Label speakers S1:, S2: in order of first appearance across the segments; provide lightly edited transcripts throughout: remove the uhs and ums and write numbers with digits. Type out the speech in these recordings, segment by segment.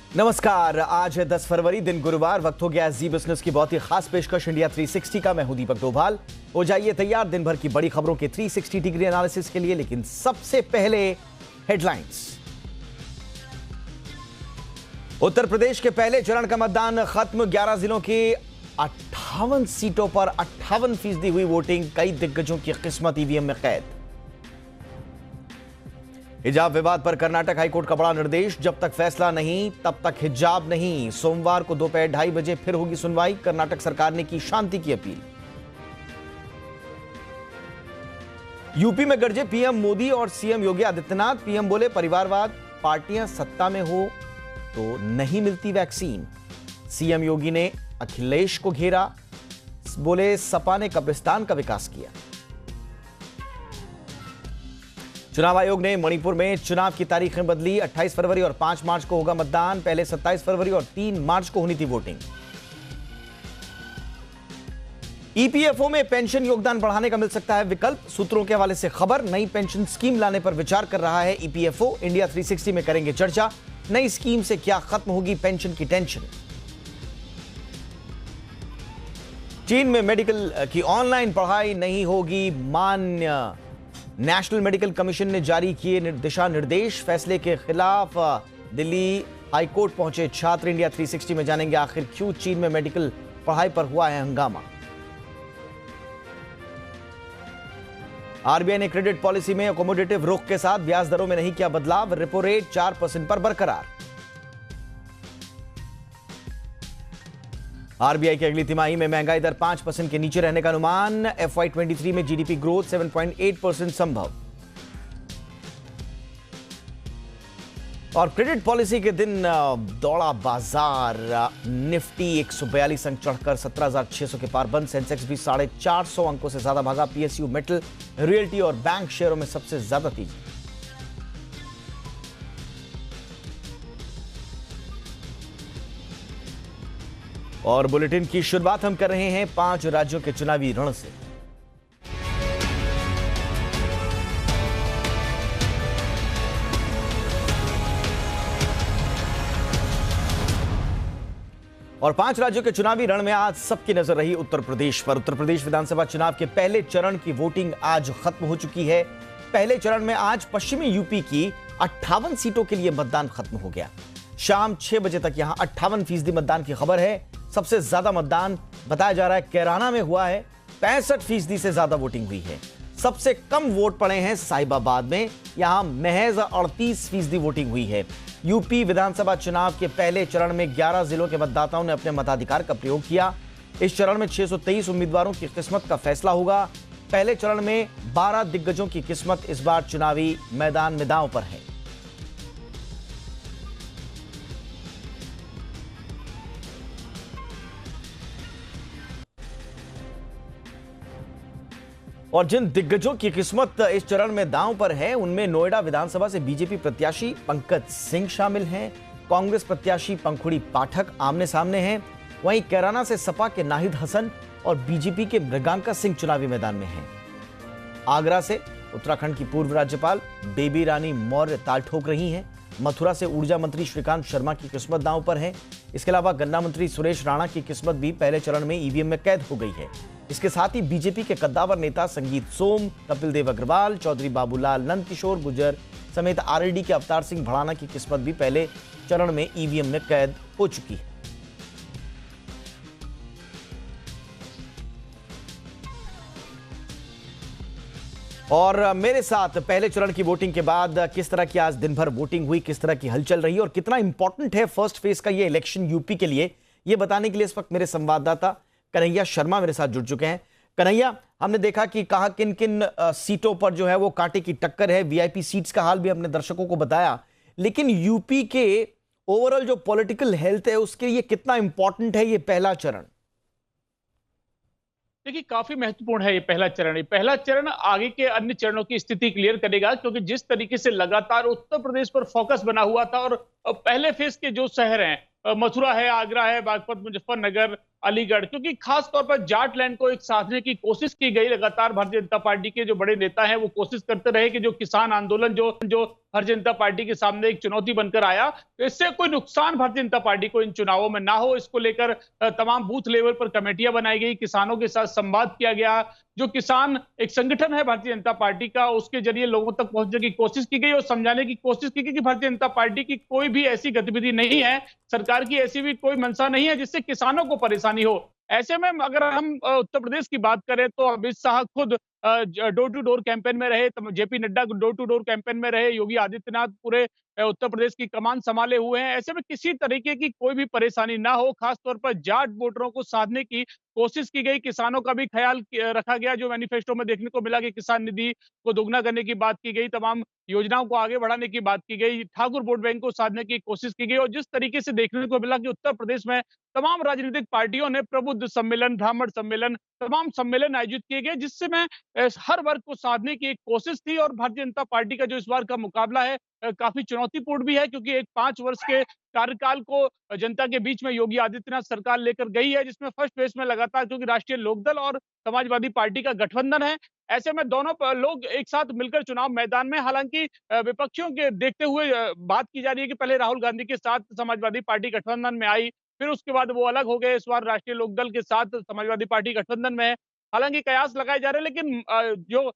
S1: नमस्कार। आज है 10 फरवरी, दिन गुरुवार। वक्त हो गया है जी बिजनेस की बहुत ही खास पेशकश इंडिया 360 का। मैं हूं दीपक डोभाल। हो जाइए तैयार दिन भर की बड़ी खबरों के 360 डिग्री एनालिसिस के लिए। लेकिन सबसे पहले हेडलाइंस। उत्तर प्रदेश के पहले चरण का मतदान खत्म। 11 जिलों की 58 सीटों पर 58% हुई वोटिंग। कई दिग्गजों की किस्मत ईवीएम में कैद। हिजाब विवाद पर कर्नाटक हाईकोर्ट का बड़ा निर्देश। जब तक फैसला नहीं तब तक हिजाब नहीं। सोमवार को दोपहर 2:30 बजे फिर होगी सुनवाई। कर्नाटक सरकार ने की शांति की अपील। यूपी में गरजे पीएम मोदी और सीएम योगी आदित्यनाथ। पीएम बोले, परिवारवाद पार्टियां सत्ता में हो तो नहीं मिलती वैक्सीन। सीएम योगी ने अखिलेश को घेरा। बोले, सपा ने कब्रिस्तान का विकास किया। चुनाव आयोग ने मणिपुर में चुनाव की तारीखें बदली। 28 फरवरी और 5 मार्च को होगा मतदान। पहले 27 फरवरी और 3 मार्च को होनी थी वोटिंग। ईपीएफओ में पेंशन योगदान बढ़ाने का मिल सकता है विकल्प। सूत्रों के हवाले से खबर। नई पेंशन स्कीम लाने पर विचार कर रहा है ईपीएफओ। इंडिया 360 में करेंगे चर्चा। नई स्कीम से क्या खत्म होगी पेंशन की टेंशन। चीन में मेडिकल की ऑनलाइन पढ़ाई नहीं होगी मान्य। नेशनल मेडिकल कमीशन ने जारी किए दिशा निर्देश। फैसले के खिलाफ दिल्ली हाईकोर्ट पहुंचे छात्र। इंडिया 360 में जानेंगे आखिर क्यों चीन में मेडिकल पढ़ाई पर हुआ है हंगामा। आरबीआई ने क्रेडिट पॉलिसी में अकोमोडेटिव रुख के साथ ब्याज दरों में नहीं किया बदलाव। रेपो रेट 4% पर बरकरार। आरबीआई की अगली तिमाही में महंगाई दर 5% के नीचे रहने का अनुमान। FY23 में जीडीपी ग्रोथ 7.8% संभव। और क्रेडिट पॉलिसी के दिन दौड़ा बाजार। निफ्टी 142 अंक चढ़कर 17,600 के पार बंद। सेंसेक्स भी 450 अंकों से ज्यादा भागा। पीएसयू, मेटल, रियल्टी और बैंक शेयरों में सबसे ज्यादा तेजी। और बुलेटिन की शुरुआत हम कर रहे हैं 5 राज्यों के चुनावी रण से। और 5 राज्यों के चुनावी रण में आज सबकी नजर रही उत्तर प्रदेश पर। उत्तर प्रदेश विधानसभा चुनाव के पहले चरण की वोटिंग आज खत्म हो चुकी है। पहले चरण में आज पश्चिमी यूपी की 58 सीटों के लिए मतदान खत्म हो गया। शाम 6 बजे तक यहां 58% मतदान की खबर है। सबसे ज्यादा मतदान बताया जा रहा है कैराना में हुआ है। 65% से ज्यादा वोटिंग हुई है। सबसे कम वोट पड़े हैं साहिबाबाद में। यहां महज 38% वोटिंग हुई है। यूपी विधानसभा चुनाव के पहले चरण में 11 जिलों के मतदाताओं ने अपने मताधिकार का प्रयोग किया। इस चरण में 623 उम्मीदवारों की किस्मत का फैसला होगा। पहले चरण में 12 दिग्गजों की किस्मत इस बार चुनावी मैदान में दांव पर है। और जिन दिग्गजों की किस्मत इस चरण में दांव पर है उनमें नोएडा विधानसभा से बीजेपी प्रत्याशी पंकज सिंह शामिल हैं। कांग्रेस प्रत्याशी पंखुड़ी पाठक आमने सामने हैं। वहीं कैराना से सपा के नाहिद हसन और बीजेपी के मृगांका सिंह चुनावी मैदान में हैं। आगरा से उत्तराखंड की पूर्व राज्यपाल बेबी रानी मौर्य ताल ठोक रही हैं। मथुरा से ऊर्जा मंत्री श्रीकांत शर्मा की किस्मत दांव पर है। इसके अलावा गन्ना मंत्री सुरेश राणा की किस्मत भी पहले चरण में ईवीएम में कैद हो गई है। इसके साथ ही बीजेपी के कद्दावर नेता संगीत सोम, कपिल देव अग्रवाल, चौधरी बाबूलाल, नंदकिशोर गुर्जर समेत आरएलडी के अवतार सिंह भड़ाना की किस्मत भी पहले चरण में ईवीएम में कैद हो चुकी है। और मेरे साथ पहले चरण की वोटिंग के बाद किस तरह की आज दिन भर वोटिंग हुई, किस तरह की हलचल रही और कितना इंपॉर्टेंट है फर्स्ट फेज का ये इलेक्शन यूपी के लिए, ये बताने के लिए इस वक्त मेरे संवाददाता कन्हैया शर्मा मेरे साथ जुड़ चुके हैं। कन्हैया, हमने देखा कि कहा किन किन सीटों पर जो है वो कांटे की टक्कर है। वीआईपी सीट्स का हाल भी हमने दर्शकों को बताया। लेकिन यूपी के ओवरऑल जो पॉलिटिकल हेल्थ है उसके लिए कितना इंपॉर्टेंट है ये पहला चरण?
S2: देखिए, काफी महत्वपूर्ण है ये पहला चरण। ये पहला चरण आगे के अन्य चरणों की स्थिति क्लियर करेगा, क्योंकि जिस तरीके से लगातार उत्तर प्रदेश पर फोकस बना हुआ था और पहले फेज के जो शहर हैं, मथुरा है, आगरा है, बागपत, मुजफ्फरनगर, अलीगढ़, क्योंकि खास तौर पर जाट लैंड को एक साधने की कोशिश की गई। लगातार भारतीय जनता पार्टी के जो बड़े नेता हैं वो कोशिश करते रहे कि जो किसान आंदोलन जो भारतीय जनता पार्टी के सामने एक चुनौती बनकर आया, तो इससे कोई नुकसान भारतीय जनता पार्टी को इन चुनावों में ना हो, इसको लेकर तमाम बूथ लेवल पर कमेटियां बनाई गई, किसानों के साथ संवाद किया गया। जो किसान एक संगठन है भारतीय जनता पार्टी का, उसके जरिए लोगों तक पहुंचने की कोशिश की गई और समझाने की कोशिश की गई कि भारतीय जनता पार्टी की कोई भी ऐसी गतिविधि नहीं है, सरकार की ऐसी भी कोई मंशा नहीं है जिससे किसानों को परेशानी हो। ऐसे में अगर हम उत्तर प्रदेश की बात करें तो अमित शाह खुद डोर टू डोर कैंपेन में रहे, JP Nadda door to door campaign में रहे, योगी आदित्यनाथ पूरे उत्तर प्रदेश की कमान संभाले हुए हैं। ऐसे में किसी तरीके की कोई भी परेशानी ना हो, खासतौर पर जाट वोटरों को साधने की कोशिश की गई, किसानों का भी ख्याल रखा गया। जो मैनिफेस्टो में देखने को मिला कि किसान निधि को दोगुना करने की बात की गई, तमाम योजनाओं को आगे बढ़ाने की बात की गई, ठाकुर वोट बैंक को साधने की कोशिश की गई और जिस तरीके से देखने को मिला कि उत्तर प्रदेश में तमाम राजनीतिक पार्टियों ने प्रबुद्ध सम्मेलन, ब्राह्मण सम्मेलन, तमाम सम्मेलन आयोजित किए गए, जिससे मैं हर वर्ग को साधने की एक कोशिश थी। और भारतीय जनता पार्टी का जो इस बार का मुकाबला है काफी चुनौतीपूर्ण भी है, क्योंकि एक 5 वर्ष के कार्यकाल को जनता के बीच में योगी आदित्यनाथ सरकार लेकर गई है, जिसमें फर्स्ट फेज में लगातार, क्योंकि राष्ट्रीय लोकदल और समाजवादी पार्टी का गठबंधन है, ऐसे में दोनों लोग एक साथ मिलकर चुनाव मैदान में। हालांकि विपक्षियों के देखते हुए बात की जा रही है कि पहले राहुल गांधी के साथ समाजवादी पार्टी गठबंधन में आई, फिर उसके बाद वो अलग हो गए, इस बार राष्ट्रीय लोकदल के साथ समाजवादी पार्टी गठबंधन में है। हालांकि कयास लगाए जा रहे हैं, लेकिन जो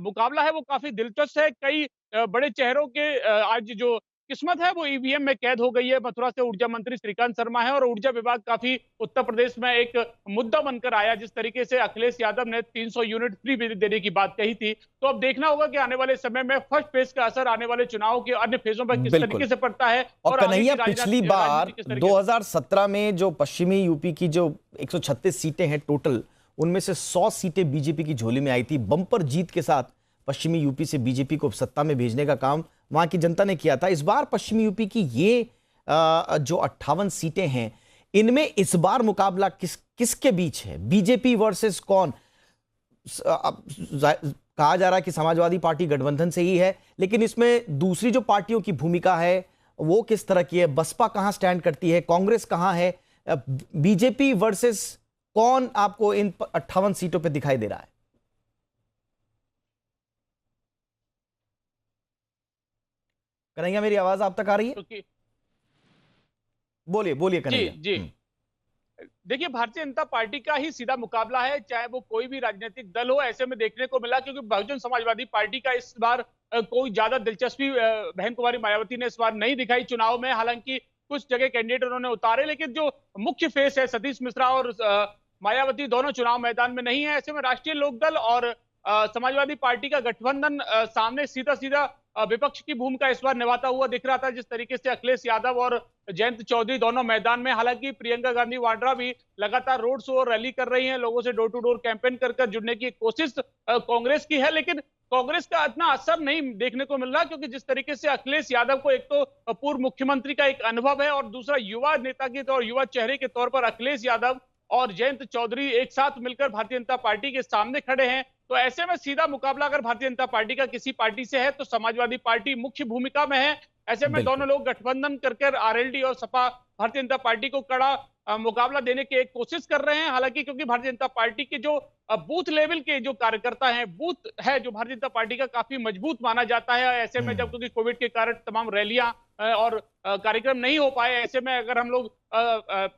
S2: मुकाबला है वो काफी दिलचस्प है। कई बड़े चेहरों के आज जो किस्मत है वो ईवीएम में कैद हो गई है। मथुरा से ऊर्जा मंत्री श्रीकांत शर्मा है और ऊर्जा विभाग काफी उत्तर प्रदेश में एक मुद्दा बनकर आया। जिस तरीके से अखिलेश यादव ने 300 यूनिट फ्री बिजली देने की बात कही थी, तो अब देखना होगा कि आने वाले समय में फर्स्ट फेज का असर आने वाले चुनाव के अन्य फेजों पर किस तरीके से पड़ता है।
S1: और कन्हैया, पिछली बार 2017 में जो पश्चिमी यूपी की जो 136 सीटें हैं टोटल, उनमें से 100 सीटें बीजेपी की झोली में आई थी। बम्पर जीत के साथ पश्चिमी यूपी से बीजेपी को सत्ता में भेजने का काम वहां की जनता ने किया था। इस बार पश्चिमी यूपी की ये जो 58 सीटें हैं, इनमें इस बार मुकाबला किसके बीच है? बीजेपी वर्सेस कौन? कहा जा रहा है कि समाजवादी पार्टी गठबंधन से ही है, लेकिन इसमें दूसरी जो पार्टियों की भूमिका है वो किस तरह की है? बसपा कहां स्टैंड करती है, कांग्रेस कहां है? बीजेपी वर्सेस कौन आपको इन 58 सीटों पे दिखाई दे रहा है? कन्हैया, मेरी आवाज आप तक आ रही है? बोलिए बोलिए कन्हैया।
S2: जी जी, देखिए भारतीय जनता पार्टी का ही सीधा मुकाबला है, चाहे वो कोई भी राजनीतिक दल हो। ऐसे में देखने को मिला, क्योंकि बहुजन समाजवादी पार्टी का इस बार कोई ज्यादा दिलचस्पी बहन कुमारी मायावती ने इस बार नहीं दिखाई चुनाव में। हालांकि कुछ जगह कैंडिडेट उन्होंने उतारे, लेकिन जो मुख्य फेस है सतीश मिश्रा और मायावती दोनों चुनाव मैदान में नहीं है। ऐसे में राष्ट्रीय लोकदल और समाजवादी पार्टी का गठबंधन सामने सीधा सीधा विपक्ष की भूमिका इस बार निभाता हुआ दिख रहा था। जिस तरीके से अखिलेश यादव और जयंत चौधरी दोनों मैदान में, हालांकि प्रियंका गांधी वाड्रा भी लगातार रोड शो और रैली कर रही हैं, लोगों से डोर टू डोर कैंपेन कर जुड़ने की कोशिश कांग्रेस की है, लेकिन कांग्रेस का इतना असर नहीं देखने को मिल रहा, क्योंकि जिस तरीके से अखिलेश यादव को एक तो पूर्व मुख्यमंत्री का एक अनुभव है और दूसरा युवा नेता के तौर, युवा चेहरे के तौर पर अखिलेश यादव और जयंत चौधरी एक साथ मिलकर भारतीय जनता पार्टी के सामने खड़े हैं। तो ऐसे में सीधा मुकाबला अगर भारतीय जनता पार्टी का किसी पार्टी से है तो समाजवादी पार्टी मुख्य भूमिका में है। ऐसे में दोनों लोग गठबंधन करके आरएलडी और सपा भारतीय जनता पार्टी को कड़ा मुकाबला देने की एक कोशिश कर रहे हैं। हालांकि क्योंकि भारतीय जनता पार्टी के जो बूथ लेवल के जो कार्यकर्ता हैं, बूथ है जो भारतीय जनता पार्टी का काफी मजबूत माना जाता है। ऐसे में जब क्योंकि कोविड के कारण तमाम रैलियां और कार्यक्रम नहीं हो पाए, ऐसे में अगर हम लोग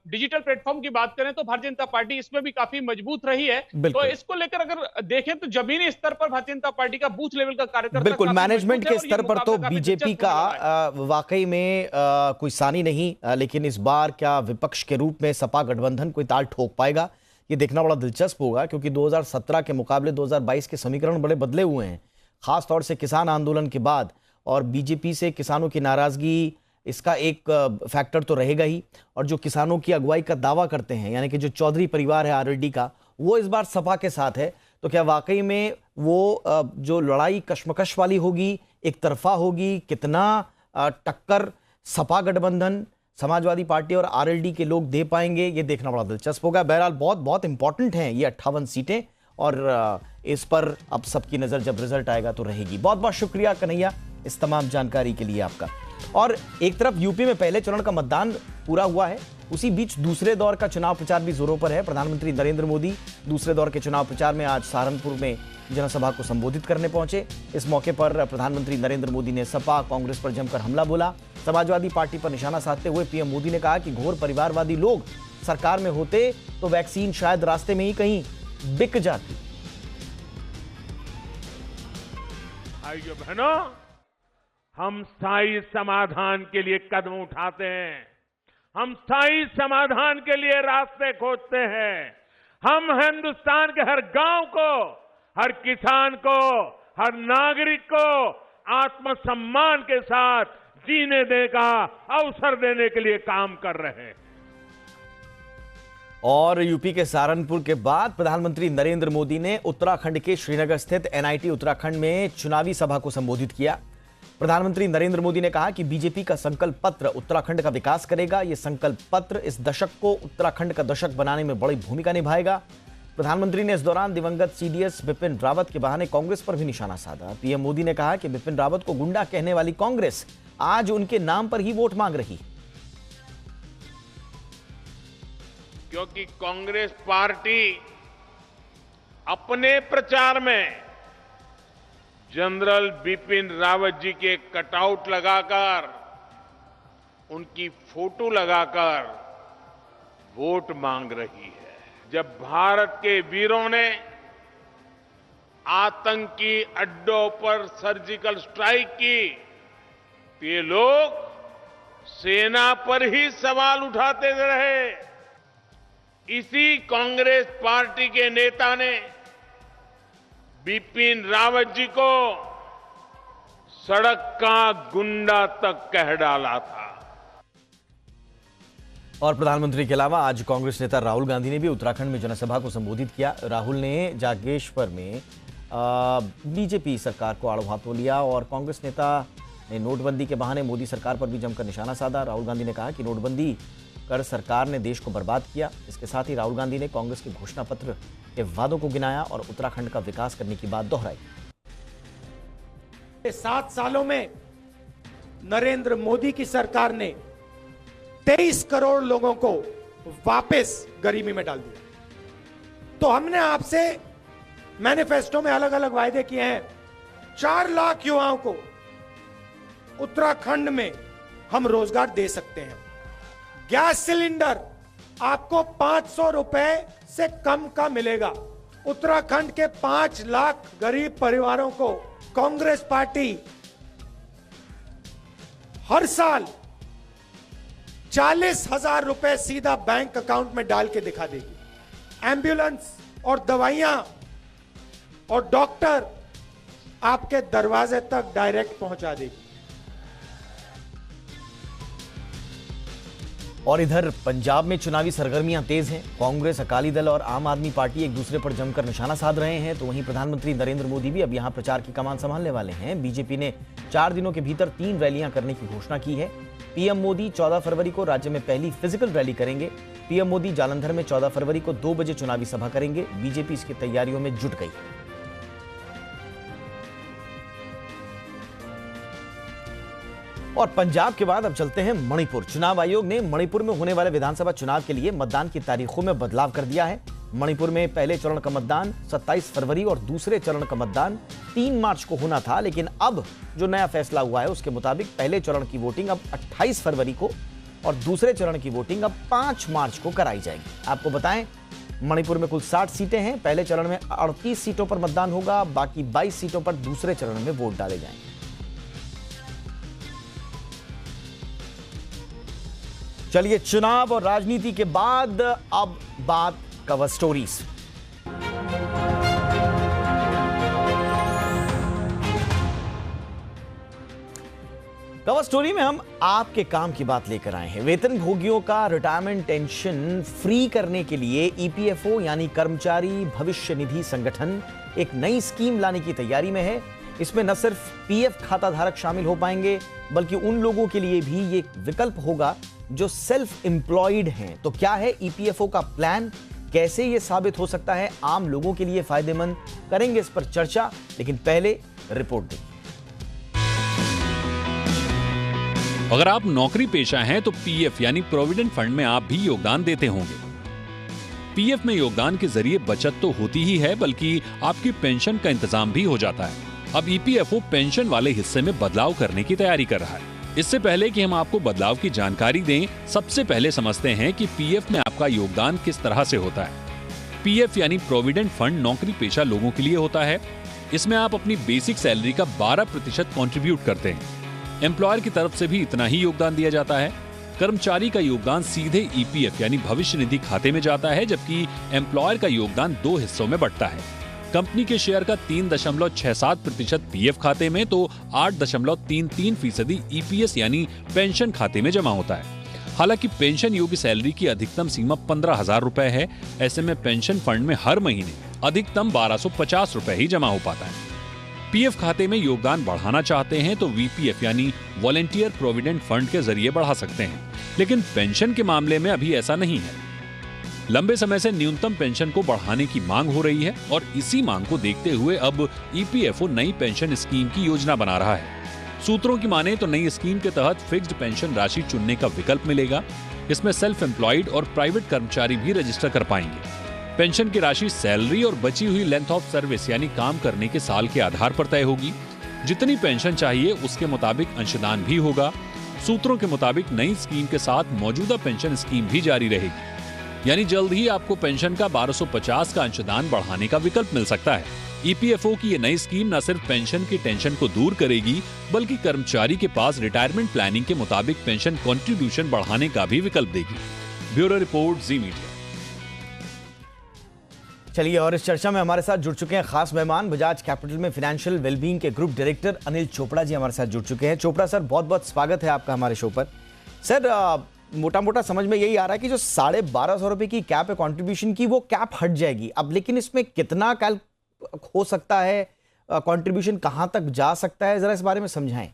S2: डिजिटल प्लेटफॉर्म की बात करें तो भारतीय जनता पार्टी इसमें भी काफी मजबूत रही है। तो इसको लेकर अगर देखें तो जमीनी स्तर पर भारतीय जनता पार्टी का बूथ लेवल का कार्यकर्ता,
S1: बिल्कुल मैनेजमेंट के स्तर पर तो बीजेपी का वाकई में कोई सानी नहीं, लेकिन इस बार क्या विपक्ष के रूप में सपा गठबंधन कोई ताल ठोक पाएगा, ये देखना बड़ा दिलचस्प होगा। क्योंकि 2017 के मुकाबले 2022 के समीकरण बड़े बदले हुए हैं, खास तौर से किसान आंदोलन के बाद। और बीजेपी से किसानों की नाराजगी, इसका एक फैक्टर तो रहेगा ही। और जो किसानों की अगुवाई का दावा करते हैं, यानी कि जो चौधरी परिवार है आरएलडी का, वो इस बार सपा के साथ है। तो क्या वाकई में वो जो लड़ाई कश्मकश वाली होगी, एक तरफा होगी? कितना टक्कर सपा गठबंधन, समाजवादी पार्टी और आरएलडी के लोग दे पाएंगे, ये देखना बड़ा दिलचस्प होगा। बहरहाल बहुत बहुत इंपॉर्टेंट हैं ये 58 सीटें, और इस पर अब सबकी नजर जब रिजल्ट आएगा तो रहेगी। बहुत बहुत शुक्रिया कन्हैया इस तमाम जानकारी के लिए आपका। और एक तरफ यूपी में पहले चरण का मतदान पूरा हुआ है, उसी बीच दूसरे दौर का चुनाव प्रचार भी जोरों पर है। प्रधानमंत्री नरेंद्र मोदी दूसरे दौर के चुनाव प्रचार में आज सहारनपुर में जनसभा को संबोधित करने पहुंचे। इस मौके पर प्रधानमंत्री नरेंद्र मोदी ने सपा कांग्रेस पर जमकर हमला बोला। समाजवादी पार्टी पर निशाना साधते हुए पीएम मोदी ने कहा कि घोर परिवारवादी लोग सरकार में होते तो वैक्सीन शायद रास्ते में ही कहीं बिक जाती।
S3: भाइयों बहनों, हम स्थायी समाधान के लिए कदम उठाते हैं, हम स्थायी समाधान के लिए रास्ते खोजते हैं। हम हिंदुस्तान के हर गांव को, हर किसान को, हर नागरिक को आत्मसम्मान के साथ जीने देने का अवसर देने के लिए काम कर रहे हैं।
S1: और यूपी के सहारनपुर के बाद प्रधानमंत्री नरेंद्र मोदी ने उत्तराखंड के श्रीनगर स्थित एनआईटी उत्तराखंड में चुनावी सभा को संबोधित किया। प्रधानमंत्री नरेंद्र मोदी ने कहा कि बीजेपी का संकल्प पत्र उत्तराखंड का विकास करेगा। यह संकल्प पत्र इस दशक को उत्तराखंड का दशक बनाने में बड़ी भूमिका निभाएगा। प्रधानमंत्री ने इस दौरान दिवंगत सीडीएस बिपिन रावत के बहाने कांग्रेस पर भी निशाना साधा। पीएम मोदी ने कहा कि बिपिन रावत को गुंडा कहने वाली कांग्रेस आज उनके नाम पर ही वोट मांग रही।
S3: क्योंकि कांग्रेस पार्टी अपने प्रचार में जनरल बिपिन रावत जी के कटआउट लगाकर, उनकी फोटो लगाकर वोट मांग रही है। जब भारत के वीरों ने आतंकी अड्डों पर सर्जिकल स्ट्राइक की तो ये लोग सेना पर ही सवाल उठाते रहे। इसी कांग्रेस पार्टी के नेता ने बिपिन रावत जी को सड़क का गुंडा तक कह डाला था।
S1: और प्रधानमंत्री के अलावा आज कांग्रेस नेता राहुल गांधी ने भी उत्तराखंड में जनसभा को संबोधित किया। राहुल ने जागेश्वर में बीजेपी सरकार को आड़ो हाथों लिया और कांग्रेस नेता ने नोटबंदी के बहाने मोदी सरकार पर भी जमकर निशाना साधा। राहुल गांधी ने कहा कि नोटबंदी कर सरकार ने देश को बर्बाद किया। इसके साथ ही राहुल गांधी ने कांग्रेस के घोषणा पत्र के वादों को गिनाया और उत्तराखंड का विकास करने की बात दोहराई।
S4: 7 सालों में नरेंद्र मोदी की सरकार ने 23 करोड़ लोगों को वापस गरीबी में डाल दिया। तो हमने आपसे मैनिफेस्टो में अलग अलग वायदे किए हैं। 4 लाख युवाओं को उत्तराखंड में हम रोजगार दे सकते हैं। गैस सिलेंडर आपको 500 रुपए से कम का मिलेगा। उत्तराखंड के 5 लाख गरीब परिवारों को कांग्रेस पार्टी हर साल 40,000 रुपए सीधा बैंक अकाउंट में डाल के दिखा देगी। एम्बुलेंस और दवाइयां और डॉक्टर आपके दरवाजे तक डायरेक्ट पहुंचा देगी।
S1: और इधर पंजाब में चुनावी सरगर्मियां तेज हैं। कांग्रेस, अकाली दल और आम आदमी पार्टी एक दूसरे पर जमकर निशाना साध रहे हैं। तो वहीं प्रधानमंत्री नरेंद्र मोदी भी अब यहां प्रचार की कमान संभालने वाले हैं। बीजेपी ने 4 दिनों के भीतर 3 रैलियां करने की घोषणा की है। पीएम मोदी 14 फरवरी को राज्य में पहली फिजिकल रैली करेंगे। पीएम मोदी जालंधर में 14 फरवरी को 2 बजे चुनावी सभा करेंगे। बीजेपी इसकी तैयारियों में जुट गई। और पंजाब के बाद अब चलते हैं मणिपुर। चुनाव आयोग ने मणिपुर में होने वाले विधानसभा चुनाव के लिए मतदान की तारीखों में बदलाव कर दिया है। मणिपुर में पहले चरण का मतदान 27 फरवरी और दूसरे चरण का मतदान 3 मार्च को होना था, लेकिन अब जो नया फैसला हुआ है उसके मुताबिक पहले चरण की वोटिंग अब 28 फरवरी को और दूसरे चरण की वोटिंग अब 5 मार्च को कराई जाएगी। आपको बताएं, मणिपुर में कुल 60 सीटें हैं। पहले चरण में 38 सीटों पर मतदान होगा, बाकी 22 सीटों पर दूसरे चरण में वोट डाले जाएंगे। चलिए, चुनाव और राजनीति के बाद अब बात कवर स्टोरीज। कवर स्टोरी में हम आपके काम की बात लेकर आए हैं। वेतन भोगियों का रिटायरमेंट टेंशन फ्री करने के लिए ईपीएफओ यानी कर्मचारी भविष्य निधि संगठन एक नई स्कीम लाने की तैयारी में है। इसमें न सिर्फ पीएफ खाता धारक शामिल हो पाएंगे, बल्कि उन लोगों के लिए भी ये विकल्प होगा जो सेल्फ एम्प्लॉयड हैं। तो क्या है ईपीएफओ का प्लान, कैसे ये साबित हो सकता है आम लोगों के लिए फायदेमंद, करेंगे इस पर चर्चा। लेकिन पहले रिपोर्ट देखिए।
S5: अगर आप नौकरी पेशा हैं तो पीएफ यानी प्रोविडेंट फंड में आप भी योगदान देते होंगे। पीएफ में योगदान के जरिए बचत तो होती ही है, बल्कि आपकी पेंशन का इंतजाम भी हो जाता है। अब ईपीएफओ पेंशन वाले हिस्से में बदलाव करने की तैयारी कर रहा है। इससे पहले कि हम आपको बदलाव की जानकारी दें, सबसे पहले समझते हैं कि पीएफ में आपका योगदान किस तरह से होता है। पीएफ यानी प्रोविडेंट फंड नौकरी पेशा लोगों के लिए होता है। इसमें आप अपनी बेसिक सैलरी का 12% कंट्रीब्यूट करते हैं। एम्प्लॉयर की तरफ से भी इतना ही योगदान दिया जाता है। कर्मचारी का योगदान सीधे ईपीएफ यानी भविष्य निधि खाते में जाता है, जबकि एम्प्लॉयर का योगदान 2 हिस्सों में बंटता है। कंपनी के शेयर का 3.67% पीएफ खाते में तो 8.33% ईपीएस यानी पेंशन खाते में जमा होता है। हालांकि पेंशन योग्य सैलरी की अधिकतम सीमा 15,000 रुपए है। ऐसे में पेंशन फंड में हर महीने अधिकतम 1250 रुपए ही जमा हो पाता है। पीएफ खाते में योगदान बढ़ाना चाहते हैं तो वीपीएफ यानी वॉलेंटियर प्रोविडेंट फंड के जरिए बढ़ा सकते हैं, लेकिन पेंशन के मामले में अभी ऐसा नहीं है। लंबे समय से न्यूनतम पेंशन को बढ़ाने की मांग हो रही है और इसी मांग को देखते हुए अब ईपीएफओ नई पेंशन स्कीम की योजना बना रहा है। सूत्रों की माने तो नई स्कीम के तहत फिक्स्ड पेंशन राशि चुनने का विकल्प मिलेगा। इसमें सेल्फ एम्प्लॉयड और प्राइवेट कर्मचारी भी रजिस्टर कर पाएंगे। पेंशन की राशि सैलरी और बची हुई लेंथ ऑफ सर्विस यानी काम करने के साल के आधार पर तय होगी। जितनी पेंशन चाहिए उसके मुताबिक अंशदान भी होगा। सूत्रों के मुताबिक नई स्कीम के साथ मौजूदा पेंशन स्कीम भी जारी रहेगी, यानी जल्द ही आपको पेंशन का 1250 का अंशदान बढ़ाने का विकल्प मिल सकता है। ईपीएफओ की ये नई स्कीम न सिर्फ पेंशन की टेंशन को दूर करेगी, बल्कि कर्मचारी के पास रिटायरमेंट प्लानिंग के मुताबिक पेंशन कंट्रीब्यूशन बढ़ाने का भी विकल्प देगी। ब्यूरो रिपोर्ट, जी मीडिया।
S1: चलिए, और इस चर्चा में हमारे साथ जुड़ चुके हैं खास मेहमान, बजाज कैपिटल में फाइनेंशियल वेलबींग के ग्रुप डायरेक्टर अनिल चोपड़ा जी हमारे साथ जुड़ चुके हैं। चोपड़ा सर, बहुत बहुत स्वागत है आपका हमारे शो पर। सर, मोटा मोटा समझ में यही आ रहा है कि जो 1250 रुपए की कैप है कंट्रीब्यूशन की, वो कैप हट जाएगी अब, लेकिन इसमें कितना कैल हो सकता है, कंट्रीब्यूशन कहां तक जा सकता है, जरा इस बारे में समझाएं।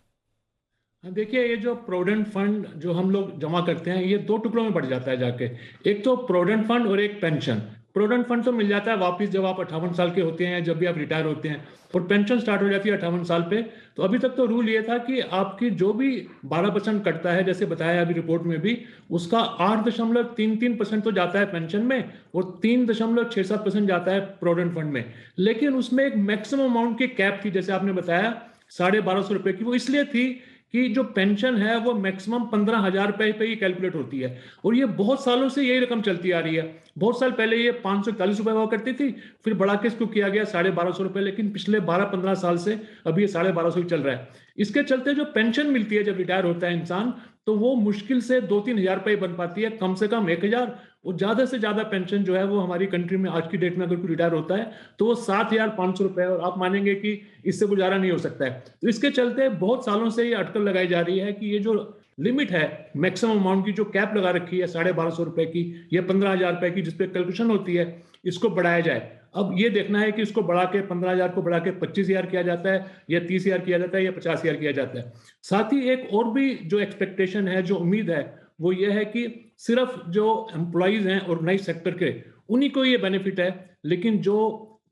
S6: देखिए, ये जो प्रोविडेंट फंड जो हम लोग जमा करते हैं, ये 2 टुकड़ों में बढ़ जाता है जाके। एक तो प्रोविडेंट फंड और एक पेंशन। प्रोविडेंट फंड तो मिल जाता है वापस जब आप 58 साल के होते हैं, जब भी आप रिटायर होते हैं, और पेंशन स्टार्ट हो जाती है 58 साल पे। तो अभी तक तो रूल ये था कि आपकी जो भी 12% कटता है, जैसे बताया अभी रिपोर्ट में भी, उसका 8.33% तो जाता है पेंशन में और 3.67% जाता है प्रोविडेंट फंड में। लेकिन उसमें एक मैक्सिमम अमाउंट की कैप थी, जैसे आपने बताया 1250 रुपए की। वो इसलिए थी कि जो पेंशन है वो मैक्सिमम 15,000 रुपए पे ही कैलकुलेट होती है, और ये बहुत सालों से यही रकम चलती आ रही है। बहुत साल पहले ये 541 रुपए हुआ करती थी, फिर बढ़ा के इसको किया गया 1250 रुपए, लेकिन पिछले 12-15 साल से अभी ये 1250 ही चल रहा है। इसके चलते जो पेंशन मिलती है जब रिटायर होता है इंसान, तो वो मुश्किल से 2-3 हजार रुपए बन पाती है, कम से कम 1,000। और ज्यादा से ज्यादा पेंशन जो है वो हमारी कंट्री में आज की डेट में अगर कोई रिटायर होता है तो वो 7,500 रुपए, और आप मानेंगे कि इससे गुजारा नहीं हो सकता है। तो इसके चलते बहुत सालों से ये अटकल लगाई जा रही है कि ये जो लिमिट है मैक्सिमम अमाउंट की, जो कैप लगा रखी है 1250 रुपए की या 15,000 रुपए की, जिसपे कैलकुलेशन होती है, इसको बढ़ाया जाए। अब ये देखना है कि इसको बढ़ा के 15,000 को बढ़ा के 25,000 किया जाता है या 30,000 किया जाता है या 50,000 किया जाता है। साथ ही एक और भी जो एक्सपेक्टेशन है, जो उम्मीद है, वो ये है कि सिर्फ जो एम्प्लॉइज हैं ऑर्गेनाइज सेक्टर के, उन्हीं को ये बेनिफिट है, लेकिन जो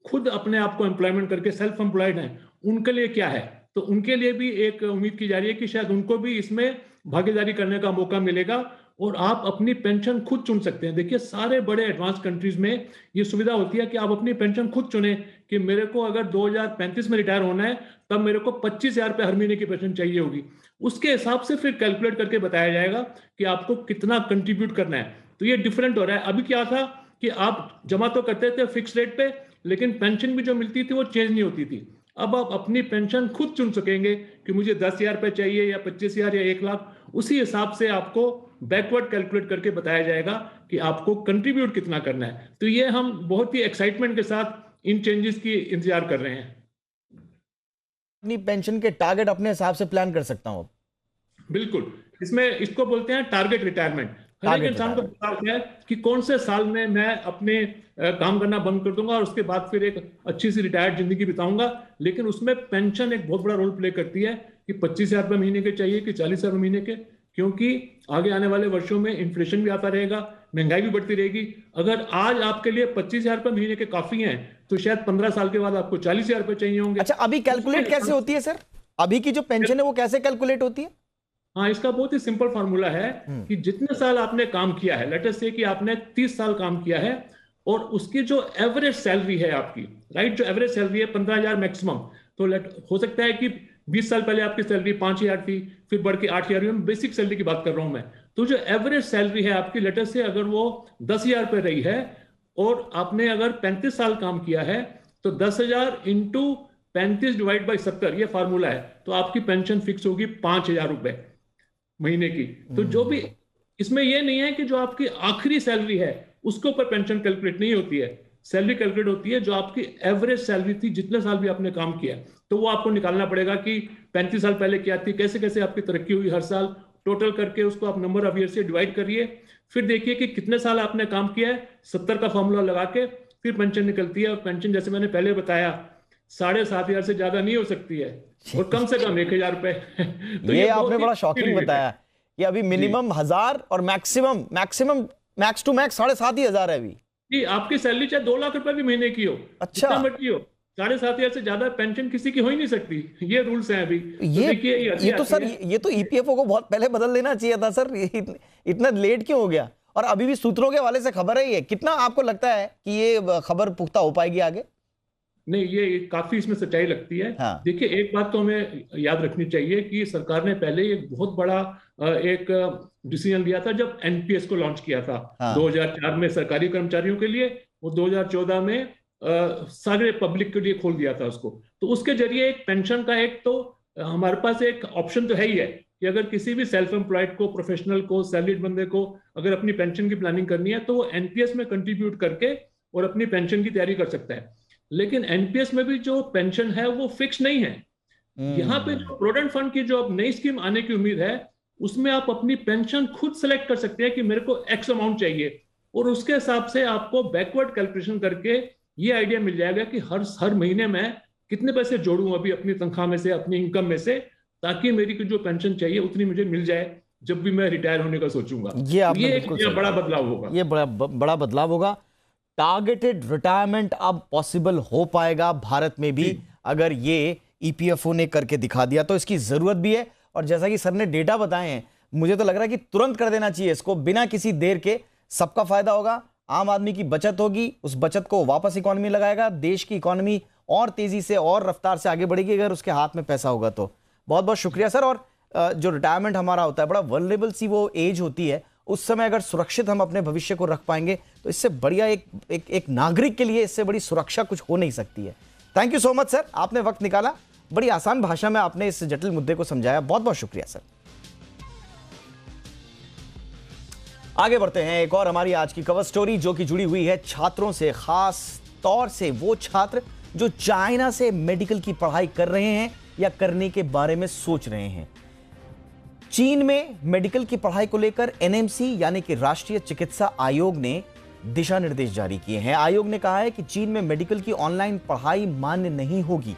S6: खुद अपने आप को एम्प्लॉयमेंट करके सेल्फ एम्प्लॉयड हैं, उनके लिए क्या है? तो उनके लिए भी एक उम्मीद की जा रही है कि शायद उनको भी इसमें भागीदारी करने का मौका मिलेगा और आप अपनी पेंशन खुद चुन सकते हैं। देखिए, सारे बड़े एडवांस कंट्रीज में ये सुविधा होती है कि आप अपनी पेंशन खुद चुने कि मेरे को अगर 2035 में रिटायर होना है, तब मेरे को 25,000 रुपए हर महीने की पेंशन चाहिए होगी। उसके हिसाब से फिर कैलकुलेट करके बताया जाएगा कि आपको कितना कंट्रीब्यूट करना है। तो ये डिफरेंट हो रहा है। अभी क्या था कि आप जमा तो करते थे फिक्स रेट पे, लेकिन पेंशन भी जो मिलती थी वो चेंज नहीं होती थी। अब आप अपनी पेंशन खुद चुन सकेंगे कि मुझे 10,000 रुपए चाहिए या 25,000 या 1,00,000। उसी हिसाब से आपको बैकवर्ड कैलकुलेट करके बताया जाएगा कि आपको कंट्रीब्यूट कितना करना है। तो ये हम बहुत ही एक्साइटमेंट के साथ इन चेंजेस की इंतजार कर रहे हैं।
S1: अपनी पेंशन के टारगेट अपने हिसाब से प्लान कर सकता हूं।
S6: बिल्कुल, इसमें इसको बोलते हैं टारगेट रिटायरमेंट। हर एक इंसान को पता होता है कि कौन से साल में मैं अपने काम करना बंद कर दूंगा और उसके बाद फिर एक अच्छी सी रिटायर्ड जिंदगी बिताऊंगा। लेकिन उसमें पेंशन एक बहुत बड़ा रोल प्ले करती है कि 25,000 रुपए महीने के चाहिए कि 40,000 महीने के, क्योंकि आगे आने वाले वर्षों में इन्फ्लेशन भी आता रहेगा, महंगाई भी बढ़ती रहेगी। अगर आज आपके लिए 25,000 रुपए महीने के काफी हैं, तो शायद 15 साल के बाद आपको 40,000 रुपए चाहिए होंगे।
S1: अच्छा, अभी कैलकुलेट कैसे होती है सर? अभी की जो पेंशन है वो कैसे कैलकुलेट होती है?
S6: हाँ, इसका बहुत ही सिंपल फार्मूला है कि जितने साल आपने काम किया है, लेट अस से कि आपने 30 साल काम किया है और उसकी जो एवरेज सैलरी है आपकी, राइट, जो एवरेज सैलरी है 15,000 मैक्सिमम, तो हो सकता है कि 20 साल पहले आपकी सैलरी 5,000 थी, फिर बढ़ के 8,000 हुई। बेसिक सैलरी की बात कर रहा हूं मैं। तो जो एवरेज सैलरी है आपकी, लेट अस से अगर वो 10,000 पे रही है और आपने अगर 35 साल काम किया है, तो 10,000 इंटू 35 डिवाइड बाई 70, ये फार्मूला है। तो आपकी पेंशन फिक्स होगी 5,000 रुपए महीने की। तो जो भी इसमें यह नहीं है कि जो आपकी आखिरी सैलरी है उसके ऊपर पेंशन कैलकुलेट नहीं होती है, सैलरी कैलकुलेट होती है जो आपकी एवरेज सैलरी थी, जितने साल भी आपने काम किया, तो वो आपको निकालना पड़ेगा कि 35 साल पहले क्या थी, कैसे कैसे आपकी तरक्की हुई हर साल, टोटल करके उसको आप नंबर ऑफ ईयर से डिवाइड करिए, फिर देखिए कि कितने साल आपने काम किया है, 70 का फॉर्मूला लगा के फिर पेंशन निकलती है। और पेंशन जैसे मैंने पहले बताया 7,500 से ज्यादा नहीं हो सकती है, और कम से कम 1,000 रुपए। तो
S1: ये आपने बड़ा शॉकिंग बताया कि अभी मिनिमम 1,000 और मैक्सिमम मैक्स टू मैक्स 7,500 है अभी।
S6: जी, आपकी सैलरी चाहे 2 लाख रुपए भी महीने की हो,
S1: अच्छा,
S6: जितना मर्जी हो, 7,500 से ज्यादा पेंशन किसी की हो ही नहीं सकती। ये रूल्स हैं अभी।
S1: ये तो सर, ये तो ईपीएफओ को बहुत पहले बदल देना चाहिए था सर। इतना लेट क्यों हो गया? और अभी भी सूत्रों के हवाले से खबर है, ये कितना आपको लगता है कि ये खबर पुख्ता हो पाएगी आगे?
S6: नहीं, ये काफी इसमें सच्चाई लगती है।
S1: हाँ।
S6: देखिए, एक बात तो हमें याद रखनी चाहिए कि सरकार ने पहले एक बहुत बड़ा एक डिसीजन लिया था जब एनपीएस को लॉन्च किया था।
S1: हाँ।
S6: 2004 में सरकारी कर्मचारियों के लिए, वो 2014 में सारे पब्लिक के लिए खोल दिया था उसको। तो उसके जरिए एक पेंशन का एक तो हमारे पास एक ऑप्शन तो है ही है कि अगर किसी भी सेल्फ एम्प्लॉयड को, प्रोफेशनल को, सैलरीड बंदे को अगर अपनी पेंशन की प्लानिंग करनी है तो वो एनपीएस में कंट्रीब्यूट करके और अपनी पेंशन की तैयारी कर सकता है। लेकिन एनपीएस में भी जो पेंशन है वो फिक्स नहीं है। यहाँ पे जो प्रोविडेंट फंड की जो अब नई स्कीम आने की उम्मीद है, उसमें आप अपनी पेंशन खुद सेलेक्ट कर सकते हैं कि मेरे को एक्स अमाउंट चाहिए, और उसके हिसाब से आपको बैकवर्ड कैलकुलेशन करके ये आइडिया मिल जाएगा कि हर महीने में कितने पैसे जोड़ूं अभी अपनी तनख्वाह में से, अपनी इनकम में से, ताकि मेरी जो पेंशन चाहिए उतनी मुझे मिल जाए जब भी मैं रिटायर होने का सोचूंगा। ये एक बड़ा बदलाव होगा।
S1: ये बड़ा बदलाव होगा। टारगेटेड रिटायरमेंट अब पॉसिबल हो पाएगा भारत में भी, अगर ये ईपीएफओ ने करके दिखा दिया तो। इसकी जरूरत भी है, और जैसा कि सर ने डेटा बताए हैं, मुझे तो लग रहा है कि तुरंत कर देना चाहिए इसको, बिना किसी देर के। सबका फायदा होगा, आम आदमी की बचत होगी, उस बचत को वापस इकोनॉमी लगाएगा, देश की इकोनॉमी और तेजी से और रफ्तार से आगे बढ़ेगी अगर उसके हाथ में पैसा होगा तो। बहुत बहुत शुक्रिया सर। और जो रिटायरमेंट हमारा होता है, बड़ा वल्नरेबल सी वो एज होती है, उस समय अगर सुरक्षित हम अपने भविष्य को रख पाएंगे तो इससे बढ़िया एक नागरिक के लिए इससे बड़ी सुरक्षा कुछ हो नहीं सकती है। Thank you so much sir, आपने वक्त निकाला, बड़ी आसान भाषा में आपने इस जटिल मुद्दे को समझाया। बहुत बहुत शुक्रिया सर। आगे बढ़ते हैं, एक और हमारी आज की कवर स्टोरी जो कि जुड़ी हुई है छात्रों से, खास तौर से वो छात्र जो चाइना से मेडिकल की पढ़ाई कर रहे हैं या करने के बारे में सोच रहे हैं। चीन में मेडिकल की पढ़ाई को लेकर एनएमसी यानी कि राष्ट्रीय चिकित्सा आयोग ने दिशा निर्देश जारी किए हैं। आयोग ने कहा है कि चीन में मेडिकल की ऑनलाइन पढ़ाई मान्य नहीं होगी।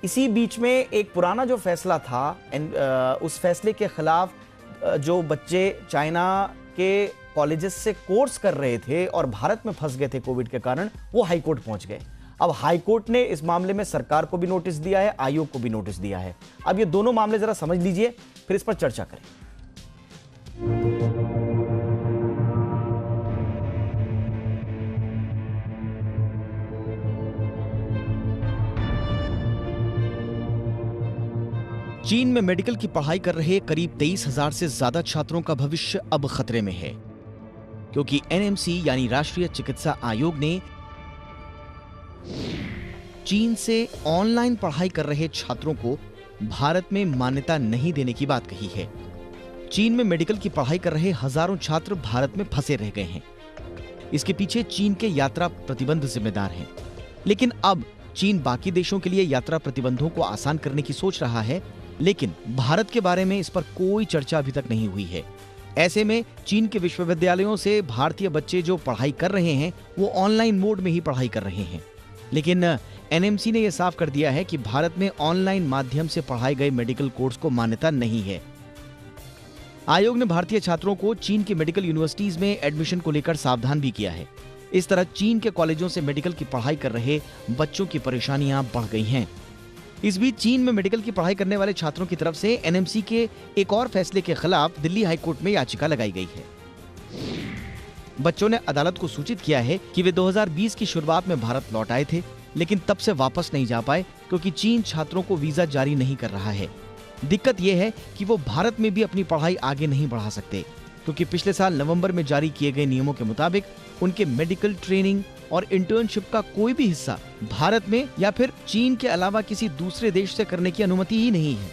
S1: इसी बीच में एक पुराना जो फैसला था, उस फैसले के खिलाफ जो बच्चे चाइना के कॉलेजेस से कोर्स कर रहे थे और भारत में फंस गए थे कोविड के कारण, वो हाईकोर्ट पहुंच गए। अब हाईकोर्ट ने इस मामले में सरकार को भी नोटिस दिया है, आयोग को भी नोटिस दिया है। अब ये दोनों मामले जरा समझ लीजिए, फिर इस पर चर्चा करें। चीन में मेडिकल की पढ़ाई कर रहे करीब 23,000 से ज्यादा छात्रों का भविष्य अब खतरे में है, क्योंकि एनएमसी यानी राष्ट्रीय चिकित्सा आयोग ने चीन से ऑनलाइन पढ़ाई कर रहे छात्रों को भारत में मान्यता नहीं देने की बात कही है। चीन में मेडिकल की पढ़ाई कर रहे हजारों छात्र भारत में फंसे रह गए हैं। इसके पीछे चीन के यात्रा प्रतिबंध जिम्मेदार हैं। लेकिन अब चीन बाकी देशों के लिए यात्रा प्रतिबंधों को आसान करने की सोच रहा है, लेकिन भारत के बारे में इस पर कोई चर्चा अभी तक नहीं हुई है। ऐसे में चीन के विश्वविद्यालयों से भारतीय बच्चे जो पढ़ाई कर रहे हैं वो ऑनलाइन मोड में ही पढ़ाई कर रहे हैं। लेकिन एनएमसी ने यह साफ कर दिया है कि भारत में ऑनलाइन माध्यम से पढ़ाए गए मेडिकल कोर्स को मान्यता नहीं है। आयोग ने भारतीय छात्रों को चीन की मेडिकल यूनिवर्सिटीज में एडमिशन को लेकर सावधान भी किया है। इस तरह चीन के कॉलेजों से मेडिकल की पढ़ाई कर रहे बच्चों की परेशानियां बढ़ गई हैं। इस बीच चीन में मेडिकल की पढ़ाई करने वाले छात्रों की तरफ से एनएमसी के एक और फैसले के खिलाफ दिल्ली हाईकोर्ट में याचिका लगाई गई है। बच्चों ने अदालत को सूचित किया है कि वे 2020 की शुरुआत में भारत लौट आए थे, लेकिन तब से वापस नहीं जा पाए क्योंकि चीन छात्रों को वीजा जारी नहीं कर रहा है। दिक्कत यह है कि वो भारत में भी अपनी पढ़ाई आगे नहीं बढ़ा सकते क्योंकि पिछले साल नवंबर में जारी किए गए नियमों के मुताबिक उनके मेडिकल ट्रेनिंग और इंटर्नशिप का कोई भी हिस्सा भारत में या फिर चीन के अलावा किसी दूसरे देश से करने की अनुमति ही नहीं है।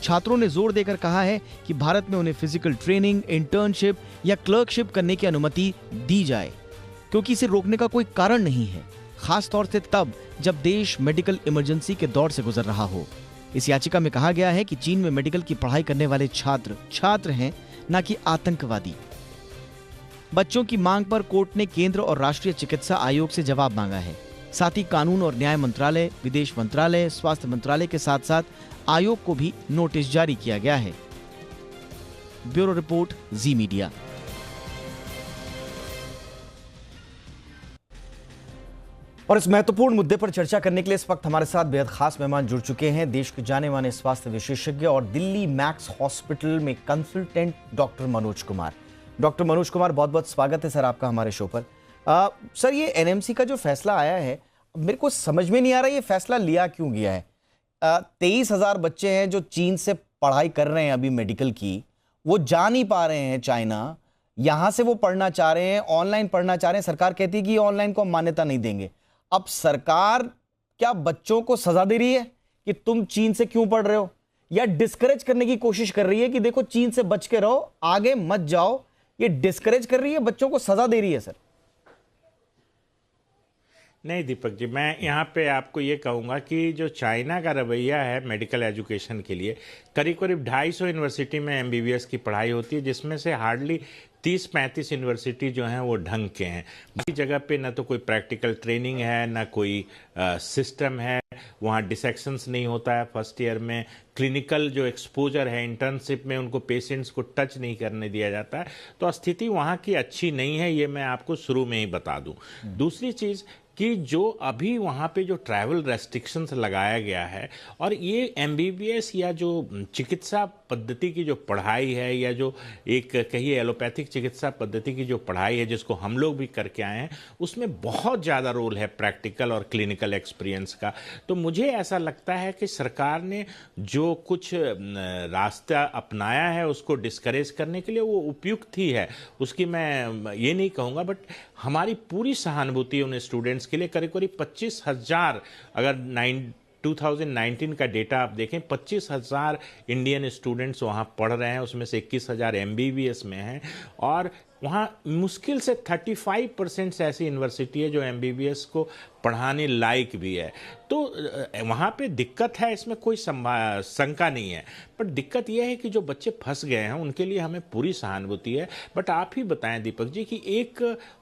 S1: छात्रों ने जोर देकर कहा है कि भारत में उन्हें फिजिकल ट्रेनिंग, इंटर्नशिप या क्लर्कशिप करने की अनुमति दी जाए क्योंकि इसे रोकने का कोई कारण नहीं है, खास तौर से तब जब देश मेडिकल इमरजेंसी के दौर से गुजर रहा हो। इस याचिका में कहा गया है कि चीन में मेडिकल की पढ़ाई करने वाले छात्र हैं, न कि आतंकवादी। बच्चों की मांग पर कोर्ट ने केंद्र और राष्ट्रीय चिकित्सा आयोग से जवाब मांगा है। साथ ही कानून और न्याय मंत्रालय, विदेश मंत्रालय, स्वास्थ्य मंत्रालय के साथ साथ आयोग को भी नोटिस जारी किया गया है। ब्यूरो रिपोर्ट, जी मीडिया। और इस महत्वपूर्ण मुद्दे पर चर्चा करने के लिए इस वक्त हमारे साथ बेहद खास मेहमान जुड़ चुके हैं। देश के जाने माने स्वास्थ्य विशेषज्ञ और दिल्ली मैक्स हॉस्पिटल में consultant doctor Manoj Kumar. Doctor Manoj Kumar, बहुत बहुत स्वागत है सर आपका हमारे शो पर। सर, ये एनएमसी का जो फैसला आया है, मेरे को समझ में नहीं आ रहा ये फैसला लिया क्यों गया है। 23,000 बच्चे हैं जो चीन से पढ़ाई कर रहे हैं अभी मेडिकल की, वो जा नहीं पा रहे हैं चाइना, यहां से वो पढ़ना चाह रहे हैं, ऑनलाइन पढ़ना चाह रहे हैं। सरकार कहती है कि ऑनलाइन को हम मान्यता नहीं देंगे। अब सरकार क्या बच्चों को सजा दे रही है कि तुम चीन से क्यों पढ़ रहे हो, या डिस्करेज करने की कोशिश कर रही है कि देखो चीन से बच के रहो, आगे मत जाओ? ये डिस्करेज कर रही है, बच्चों को सजा दे रही है सर?
S7: नहीं दीपक जी, मैं यहाँ पे आपको ये कहूँगा कि जो चाइना का रवैया है मेडिकल एजुकेशन के लिए, करीब करीब 250 यूनिवर्सिटी में एमबीबीएस की पढ़ाई होती है, जिसमें से हार्डली 30-35 यूनिवर्सिटी जो हैं वो ढंग के हैं। बाकी जगह पे ना तो कोई प्रैक्टिकल ट्रेनिंग है, ना कोई सिस्टम है, वहाँ डिसेक्शंस नहीं होता है फर्स्ट ईयर में, क्लिनिकल जो एक्सपोजर है इंटर्नशिप में उनको पेशेंट्स को टच नहीं करने दिया जाता है। तो स्थिति वहाँ की अच्छी नहीं है, ये मैं आपको शुरू में ही बता दूँ। दूसरी चीज़ कि जो अभी वहाँ पे जो ट्रैवल रेस्ट्रिक्शंस लगाया गया है, और ये एमबीबीएस या जो चिकित्सा पद्धति की जो पढ़ाई है, या जो एक कहिए एलोपैथिक चिकित्सा पद्धति की जो पढ़ाई है जिसको हम लोग भी करके आए हैं, उसमें बहुत ज़्यादा रोल है प्रैक्टिकल और क्लिनिकल एक्सपीरियंस का। तो मुझे ऐसा लगता है कि सरकार ने जो कुछ रास्ता अपनाया है उसको डिस्करेज करने के लिए वो उपयुक्त ही है, उसकी मैं ये नहीं कहूँगा। बट हमारी पूरी सहानुभूति उन स्टूडेंट्स के लिए। करीब करीब 25,000, अगर 2019 का डेटा आप देखें, 25,000 इंडियन स्टूडेंट्स वहाँ पढ़ रहे हैं, उसमें से 21,000 एमबीबीएस में हैं, और वहाँ मुश्किल से 35% ऐसी यूनिवर्सिटी है जो एमबीबीएस को पढ़ाने लायक भी है। तो वहाँ पे दिक्कत है, इसमें कोई शंका नहीं है। पर दिक्कत यह है कि जो बच्चे फंस गए हैं उनके लिए हमें पूरी सहानुभूति है। बट आप ही बताएं दीपक जी कि एक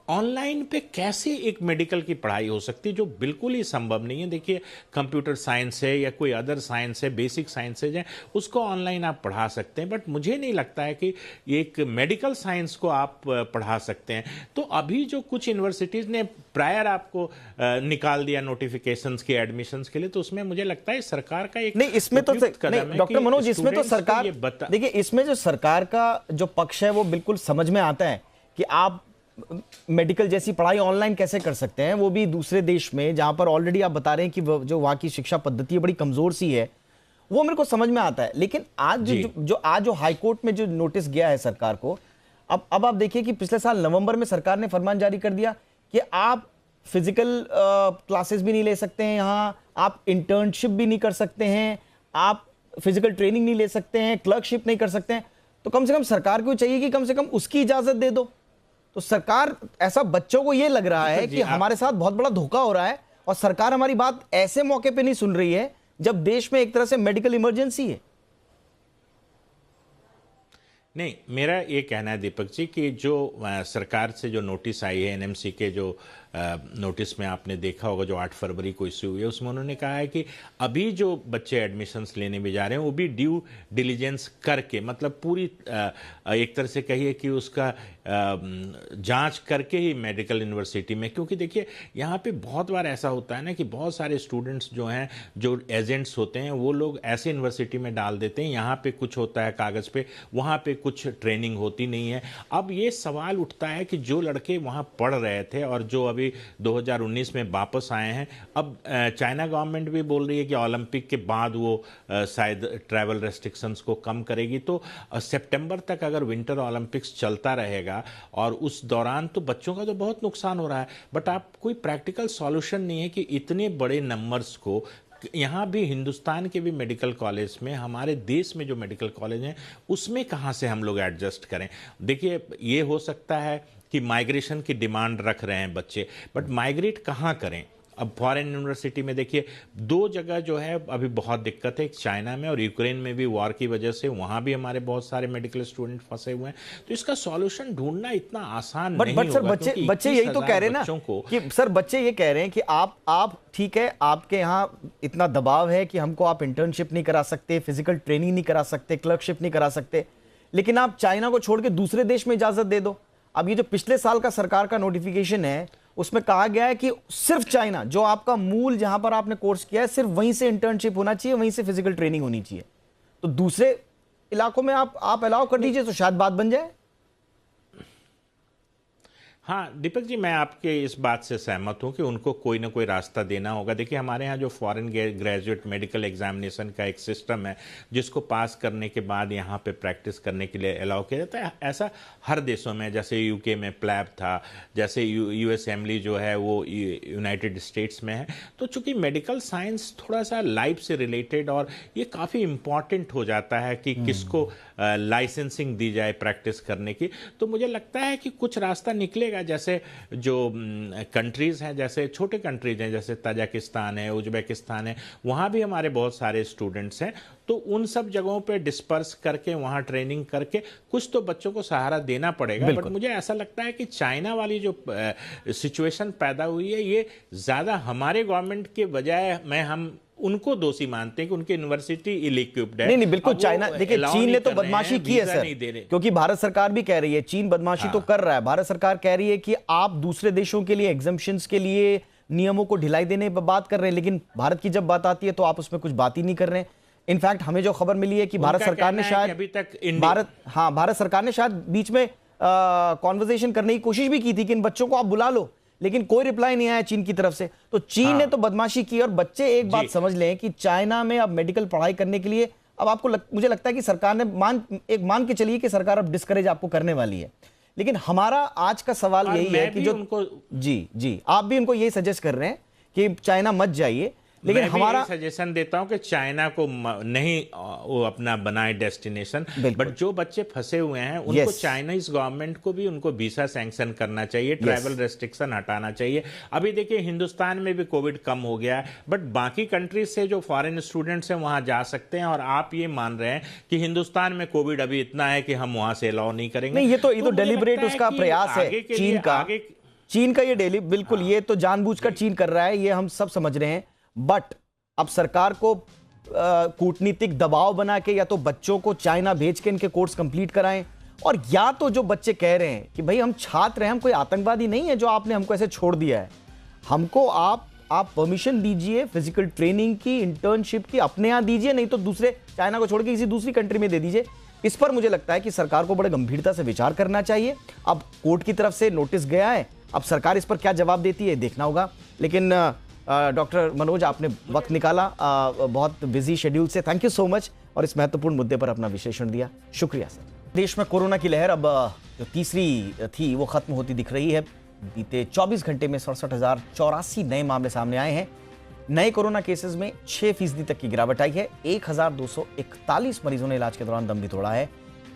S7: ऑनलाइन पे कैसे एक मेडिकल की पढ़ाई हो सकती है, जो बिल्कुल ही संभव नहीं है। देखिए, कंप्यूटर साइंस है या कोई अदर साइंस है, बेसिक साइंसेज है, उसको ऑनलाइन आप पढ़ा सकते हैं। बट मुझे नहीं लगता है कि एक मेडिकल साइंस को आप पढ़ा सकते हैं। तो अभी जो कुछ यूनिवर्सिटीज़ ने प्रायर आपको निकाल दिया नोटिफिकेशंस के एडमिशंस के लिए, तो उसमें मुझे लगता है सरकार का एक
S1: नहीं, इसमें तो नहीं डॉक्टर मनोज, इसमें तो सरकार, देखिए इसमें जो सरकार का जो पक्ष है वो बिल्कुल समझ में आता है कि आप मेडिकल जैसी पढ़ाई ऑनलाइन कैसे कर सकते हैं, वो भी दूसरे देश में जहां पर ऑलरेडी आप बता रहे हैं कि जो वहां की शिक्षा पद्धति है बड़ी कमजोर सी है, वो मेरे को समझ में आता है। लेकिन आज जो हाईकोर्ट में जो नोटिस गया है सरकार को, अब आप देखिए कि पिछले साल नवंबर में सरकार ने फरमान जारी कर दिया कि आप फिजिकल क्लासेस भी नहीं ले सकते हैं, यहां आप इंटर्नशिप भी नहीं कर सकते हैं, आप फिजिकल ट्रेनिंग नहीं ले सकते हैं, क्लर्कशिप नहीं कर सकते हैं। तो कम से कम सरकार को चाहिए कि कम से कम उसकी इजाजत दे दो। तो सरकार, ऐसा बच्चों को यह लग रहा है कि हमारे साथ बहुत बड़ा धोखा हो रहा है, और सरकार हमारी बात ऐसे मौके पे नहीं सुन रही है जब देश में एक तरह से मेडिकल इमरजेंसी है।
S7: नहीं, मेरा ये कहना है दीपक जी कि जो सरकार से जो नोटिस आई है एनएमसी के जो नोटिस में आपने देखा होगा जो 8 फरवरी को इश्यू हुई है, उसमें उन्होंने कहा है कि अभी जो बच्चे एडमिशन्स लेने भी जा रहे हैं वो भी ड्यू डिलीजेंस करके, मतलब पूरी एक तरह से कहिए कि उसका जांच करके ही मेडिकल यूनिवर्सिटी में, क्योंकि देखिए यहाँ पे बहुत बार ऐसा होता है ना कि बहुत सारे स्टूडेंट्स जो हैं, जो एजेंट्स होते हैं, वो लोग ऐसे यूनिवर्सिटी में डाल देते हैं, यहाँ पे कुछ होता है कागज़ पे, वहाँ पे कुछ ट्रेनिंग होती नहीं है। अब ये सवाल उठता है कि जो लड़के वहाँ पढ़ रहे थे और जो अभी 2019 में वापस आए हैं, अब चाइना गवर्नमेंट भी बोल रही है कि ओलंपिक के बाद वो शायद ट्रैवल रेस्ट्रिक्शंस को कम करेगी, तो सितंबर तक अगर विंटर ओलंपिक्स चलता रहेगा और उस दौरान तो बच्चों का तो बहुत नुकसान हो रहा है। बट आप कोई प्रैक्टिकल सॉल्यूशन नहीं है कि इतने बड़े नंबर्स को, यहाँ भी हिंदुस्तान के भी मेडिकल कॉलेज में, हमारे देश में जो मेडिकल कॉलेज हैं उसमें कहाँ से हम लोग एडजस्ट करें। देखिए ये हो सकता है कि माइग्रेशन की डिमांड रख रहे हैं बच्चे, बट माइग्रेट कहाँ करें। अब फॉरेन यूनिवर्सिटी में देखिए 2 जगह जो है अभी बहुत दिक्कत है, एक चाइना में और यूक्रेन में भी वॉर की वजह से वहाँ भी हमारे बहुत सारे मेडिकल स्टूडेंट फंसे हुए हैं। तो इसका सॉल्यूशन ढूंढना इतना आसान नहीं
S1: बट सर
S7: होगा,
S1: बच्चे यही तो कह रहे हैं ना कि सर बच्चे ये कह रहे हैं कि आप ठीक है, आपके यहाँ इतना दबाव है कि हमको आप इंटर्नशिप नहीं करा सकते, फिजिकल ट्रेनिंग नहीं करा सकते, क्लर्कशिप नहीं करा सकते, लेकिन आप चाइना को छोड़ के दूसरे देश में इजाजत दे दो। अब ये जो पिछले साल का सरकार का नोटिफिकेशन है उसमें कहा गया है कि सिर्फ चाइना, जो आपका मूल जहां पर आपने कोर्स किया है, सिर्फ वहीं से इंटर्नशिप होना चाहिए, वहीं से फिजिकल ट्रेनिंग होनी चाहिए। तो दूसरे इलाकों में आप अलाउ कर दीजिए तो शायद बात बन जाए।
S7: हाँ दीपक जी, मैं आपके इस बात से सहमत हूँ कि उनको कोई ना कोई रास्ता देना होगा। देखिए हमारे यहाँ जो फॉरेन ग्रेजुएट मेडिकल एग्जामिनेशन का एक सिस्टम है जिसको पास करने के बाद यहाँ पे प्रैक्टिस करने के लिए अलाउ किया जाता है, ऐसा हर देशों में, जैसे यूके में प्लैब था, जैसे यूएसएमली जो है वो यूनाइटेड स्टेट्स में है। तो चूंकि मेडिकल साइंस थोड़ा सा लाइफ से रिलेटेड और ये काफ़ी इम्पॉर्टेंट हो जाता है कि किसको लाइसेंसिंग दी जाए प्रैक्टिस करने की, तो मुझे लगता है कि कुछ रास्ता निकलेगा। जैसे जो कंट्रीज हैं, जैसे छोटे कंट्रीज हैं, जैसे ताजिकिस्तान है, उज्बेकिस्तान है, वहाँ भी हमारे बहुत सारे स्टूडेंट्स हैं, तो उन सब जगहों पे डिस्पर्स करके वहाँ ट्रेनिंग करके कुछ तो बच्चों को सहारा देना पड़ेगा। बट मुझे ऐसा लगता है कि चाइना वाली जो सिचुएशन पैदा हुई है, ये ज़्यादा हमारे गवर्नमेंट के बजाय हम उनको दोषी मानते हैं कि उनकी यूनिवर्सिटी इल इक्विप्ड है।
S1: नहीं बिल्कुल, चाइना देखिए चीन ने तो बदमाशी की है सर, क्योंकि भारत सरकार भी कह रही है, चीन बदमाशी तो कर रहा है। भारत सरकार कह रही है कि आप दूसरे देशों के लिए एग्जम्पशंस के लिए नियमों को ढिलाई देने पर बात कर रहे हैं, लेकिन भारत की जब बात आती है तो आप उसमें कुछ बात ही नहीं कर रहे हैं। इनफैक्ट हमें जो खबर मिली है कि भारत सरकार ने शायद
S7: अभी तक
S1: भारत सरकार ने शायद बीच में कॉन्वर्सेशन करने की कोशिश भी की थी कि इन बच्चों को आप बुला लो, लेकिन कोई रिप्लाई नहीं आया चीन की तरफ से। तो चीन ने तो बदमाशी की। और बच्चे एक बात समझ लें कि चाइना में अब मेडिकल पढ़ाई करने के लिए अब आपको मुझे लगता है कि सरकार ने मान के चलिए कि सरकार अब डिस्करेज आपको करने वाली है। लेकिन हमारा आज का सवाल यही है कि जो उनको जी आप भी उनको यही सजेस्ट कर रहे हैं कि चाइना मत जाइए, लेकिन हमारा
S7: सजेशन देता हूं कि चाइना को नहीं वो अपना बनाए डेस्टिनेशन, बट जो बच्चे फंसे हुए हैं उनको चाइनीज गवर्नमेंट को भी उनको वीसा सैंक्शन करना चाहिए, ट्रैवल रेस्ट्रिक्शन हटाना चाहिए। अभी देखिए हिंदुस्तान में भी कोविड कम हो गया है, बट बाकी कंट्रीज से जो फॉरेन स्टूडेंट्स हैं वहां जा सकते हैं, और आप ये मान रहे हैं कि हिंदुस्तान में कोविड अभी इतना है कि हम वहां से अलाउ नहीं करेंगे।
S1: नहीं, ये तो डेलिबरेट उसका प्रयास है चीन का ये बिल्कुल ये तो जानबूझकर चीन कर रहा है, ये हम सब समझ रहे हैं। बट अब सरकार को कूटनीतिक दबाव बना के या तो बच्चों को चाइना भेज के इनके कोर्स कंप्लीट कराएं, और या तो जो बच्चे कह रहे हैं कि भाई हम छात्र हैं, हम कोई आतंकवादी नहीं है जो आपने हमको ऐसे छोड़ दिया है, हमको आप परमिशन दीजिए फिजिकल ट्रेनिंग की, इंटर्नशिप की, अपने यहां दीजिए, नहीं तो दूसरे चाइना को छोड़ के किसी दूसरी कंट्री में दे दीजिए। इस पर मुझे लगता है कि सरकार को बड़े गंभीरता से विचार करना चाहिए। अब कोर्ट की तरफ से नोटिस गया है, अब सरकार इस पर क्या जवाब देती है देखना होगा। लेकिन डॉक्टर मनोज, आपने वक्त निकाला बहुत बिजी शेड्यूल से, थैंक यू सो मच, और इस महत्वपूर्ण मुद्दे पर अपना विश्लेषण दिया, शुक्रिया सर। देश में कोरोना की लहर अब जो तीसरी थी वो खत्म होती दिख रही है। बीते 24 घंटे में 67,084 नए मामले सामने आए हैं। नए कोरोना केसेस में 6% तक की गिरावट आई है। 1,241 मरीजों ने इलाज के दौरान दम भी तोड़ा है।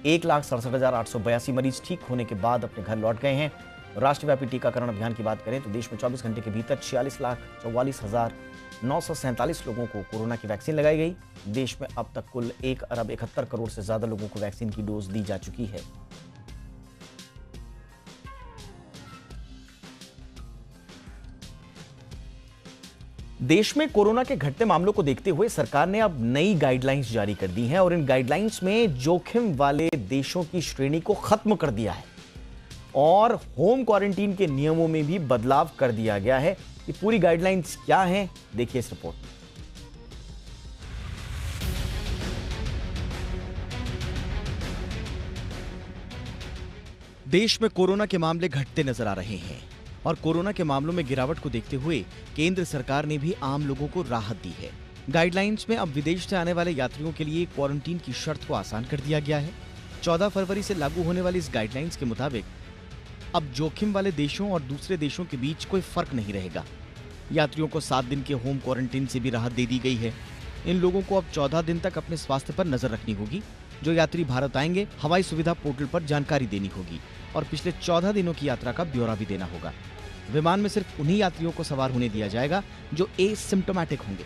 S1: 1,67,882 मरीज ठीक होने के बाद अपने घर लौट गए हैं। राष्ट्रव्यापी टीकाकरण अभियान की बात करें तो देश में 24 घंटे के भीतर 46,44,947 लोगों को कोरोना की वैक्सीन लगाई गई। देश में अब तक कुल 1 अरब 71 करोड़ से ज्यादा लोगों को वैक्सीन की डोज दी जा चुकी है। देश में कोरोना के घटते मामलों को देखते हुए सरकार ने अब नई गाइडलाइंस जारी कर दी हैं और इन गाइडलाइंस में जोखिम वाले देशों की श्रेणी को खत्म कर दिया है और होम क्वारंटीन के नियमों में भी बदलाव कर दिया गया है। ये पूरी गाइडलाइंस क्या हैं, देखिए इस रिपोर्ट में। देश में कोरोना के मामले घटते नजर आ रहे हैं और कोरोना के मामलों में गिरावट को देखते हुए केंद्र सरकार ने भी आम लोगों को राहत दी है। गाइडलाइंस में अब विदेश से आने वाले यात्रियों के लिए क्वारंटीन की शर्त को आसान कर दिया गया है। 14 फरवरी से लागू होने वाली इस गाइडलाइंस के मुताबिक अब जोखिम वाले देशों और दूसरे देशों के बीच कोई फर्क नहीं रहेगा। यात्रियों को 7 दिन के होम क्वारंटीन से भी राहत दे दी गई है। इन लोगों को अब 14 दिन तक अपने स्वास्थ्य पर नजर रखनी होगी। जो यात्री भारत आएंगे, हवाई सुविधा पोर्टल पर जानकारी देनी होगी और पिछले 14 दिनों की यात्रा का ब्यौरा भी देना होगा। विमान में सिर्फ उन्हीं यात्रियों को सवार होने दिया जाएगा जो एसिम्प्टोमेटिक होंगे।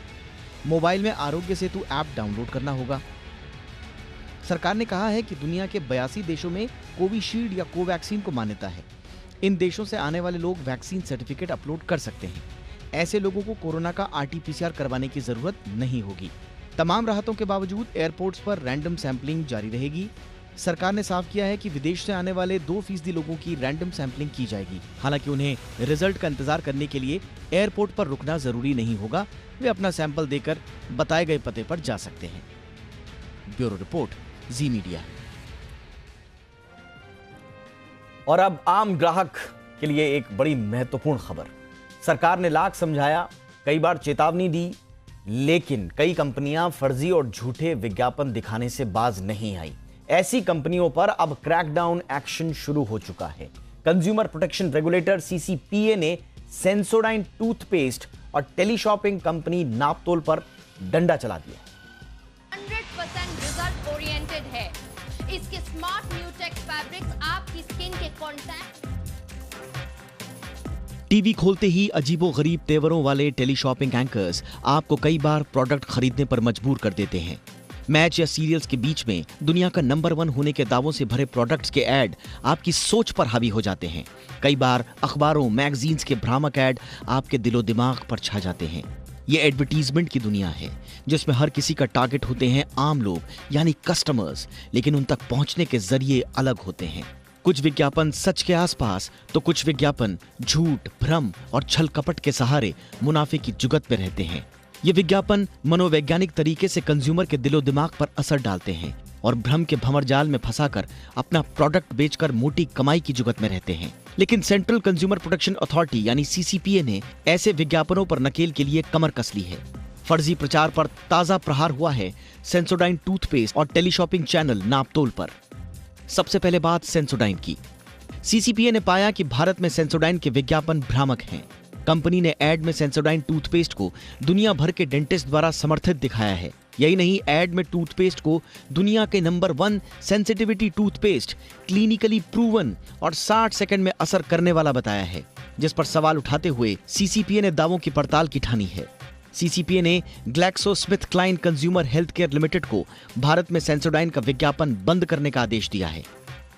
S1: मोबाइल में आरोग्य सेतु ऐप डाउनलोड करना होगा। सरकार ने कहा है कि दुनिया के 82 देशों में कोविशील्ड या कोवैक्सीन को मान्यता है। इन देशों से आने वाले लोग वैक्सीन सर्टिफिकेट अपलोड कर सकते हैं। ऐसे लोगों को कोरोना का RT-PCR करवाने की जरूरत नहीं होगी। तमाम राहतों के बावजूद एयरपोर्ट्स पर रैंडम सैंपलिंग जारी रहेगी। सरकार ने साफ किया है कि विदेश से आने वाले 2% लोगों की रैंडम सैंपलिंग की जाएगी। हालांकि उन्हें रिजल्ट का इंतजार करने के लिए एयरपोर्ट पर रुकना जरूरी नहीं होगा। वे अपना सैंपल देकर बताए गए पते पर जा सकते हैं। ब्यूरो रिपोर्ट, जी मीडिया। और अब आम ग्राहक के लिए एक बड़ी महत्वपूर्ण खबर। सरकार ने लाख समझाया, कई बार चेतावनी दी, लेकिन कई कंपनियां फर्जी और झूठे विज्ञापन दिखाने से बाज नहीं आई। ऐसी कंपनियों पर अब क्रैकडाउन एक्शन शुरू हो चुका है। कंज्यूमर प्रोटेक्शन रेगुलेटर CCPA ने सेंसोडाइन टूथपेस्ट और टेलीशॉपिंग कंपनी नापतोल पर डंडा चला दिया।
S8: 100% रिजल्ट ओरिएंटेड है। इसके स्मार्ट न्यूटेक्स फैब्रिक्स आपकी स्किन के कॉन्टैक्ट।
S1: टीवी खोलते ही अजीबोगरीब तेवरों वाले टेलीशॉपिंग एंकर्स आपको कई बार प्रोडक्ट खरीदने पर मजबूर कर देते हैं। मैच या सीरियल्स के बीच में दुनिया का नंबर 1 होने के दावों से भरे प्रोडक्ट्स के ऐड आपकी सोच पर हावी हो जाते हैं। कई बार अखबारों, मैगजीन्स के भ्रामक ऐड आपके दिलो दिमाग पर छा जाते हैं। ये एडवर्टीजमेंट की दुनिया है जिसमें हर किसी का टारगेट होते हैं आम लोग यानी कस्टमर्स, लेकिन उन तक पहुंचने के जरिए अलग होते हैं। कुछ विज्ञापन सच के आसपास तो कुछ विज्ञापन झूठ, भ्रम और छल कपट के सहारे मुनाफे की जुगत में रहते हैं। ये विज्ञापन मनोवैज्ञानिक तरीके से कंज्यूमर के दिलो दिमाग पर असर डालते हैं और भ्रम के भंवर जाल में फंसाकर अपना प्रोडक्ट बेचकर मोटी कमाई की जुगत में रहते हैं। लेकिन सेंट्रल कंज्यूमर प्रोटेक्शन अथॉरिटी यानी CCPA ने ऐसे विज्ञापनों पर नकेल के लिए कमर कस ली है। फर्जी प्रचार पर ताजा प्रहार हुआ है सेंसोडाइन टूथपेस्ट और टेलीशॉपिंग चैनल नापतोल पर। सबसे पहले बात सेंसोडाइन की। CCPA ने पाया कि भारत में सेंसोडाइन के विज्ञापन भ्रामक हैं। कंपनी ने ऐड में सेंसोडाइन टूथपेस्ट को दुनिया भर के डेंटिस्ट द्वारा समर्थित दिखाया है। यही नहीं, ऐड में टूथपेस्ट को दुनिया के number 1 sensitivity toothpaste, clinically proven और 60 सेकंड में असर करने वाला बताया है, जिस पर सवाल उठाते हुए CCPA ने दावों की पड़ताल की ठानी है। CCPA ने GlaxoSmithKline consumer health care limited को भारत में सेंसोडाइन का विज्ञापन बंद करने का आदेश दिया है।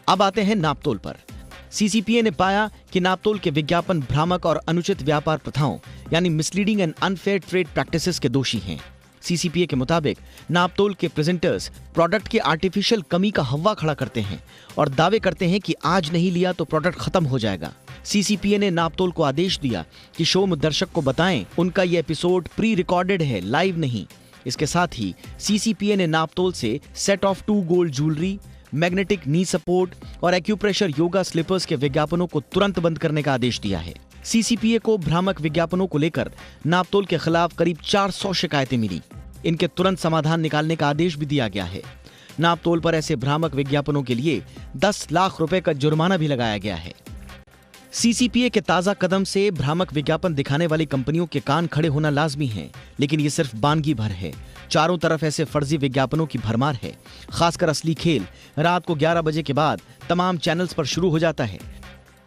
S1: अब आते हैं नापतोल पर। CCPA ने पाया कि नापतोल के विज्ञापन भ्रामक और अनुचित व्यापार प्रथाओं यानी misleading and unfair trade practices के दोषी हैं। CCPA के मुताबिक नापतोल के प्रेजेंटर्स प्रोडक्ट की आर्टिफिशियल कमी का हवा खड़ा करते हैं और दावे करते हैं कि आज नहीं लिया तो प्रोडक्ट खत्म हो जाएगा। CCPA ने नापतोल को आदेश दिया कि शो में दर्शक को बताएं उनका ये एपिसोड प्री रिकॉर्डेड है, लाइव नहीं। इसके साथ ही CCPA ने नापतोल से set of 2 gold jewellery, magnetic knee support और एक्यूप्रेशर योगा स्लीपर्स के विज्ञापनों को तुरंत बंद करने का आदेश दिया है। CCPA को भ्रामक विज्ञापनों को लेकर नापतोल के खिलाफ करीब 400 शिकायतें मिली। इनके तुरंत समाधान निकालने का आदेश भी दिया गया है। नापतोल पर ऐसे भ्रामक विज्ञापनों के लिए 10 लाख रुपए का जुर्माना भी लगाया गया है। CCPA के ताजा कदम से भ्रामक विज्ञापन दिखाने वाली कंपनियों के कान खड़े होना लाजमी है, लेकिन ये सिर्फ बानगी भर है। चारों तरफ ऐसे फर्जी विज्ञापनों की भरमार है। खासकर असली खेल रात को 11 बजे के बाद तमाम चैनल्स पर शुरू हो जाता है।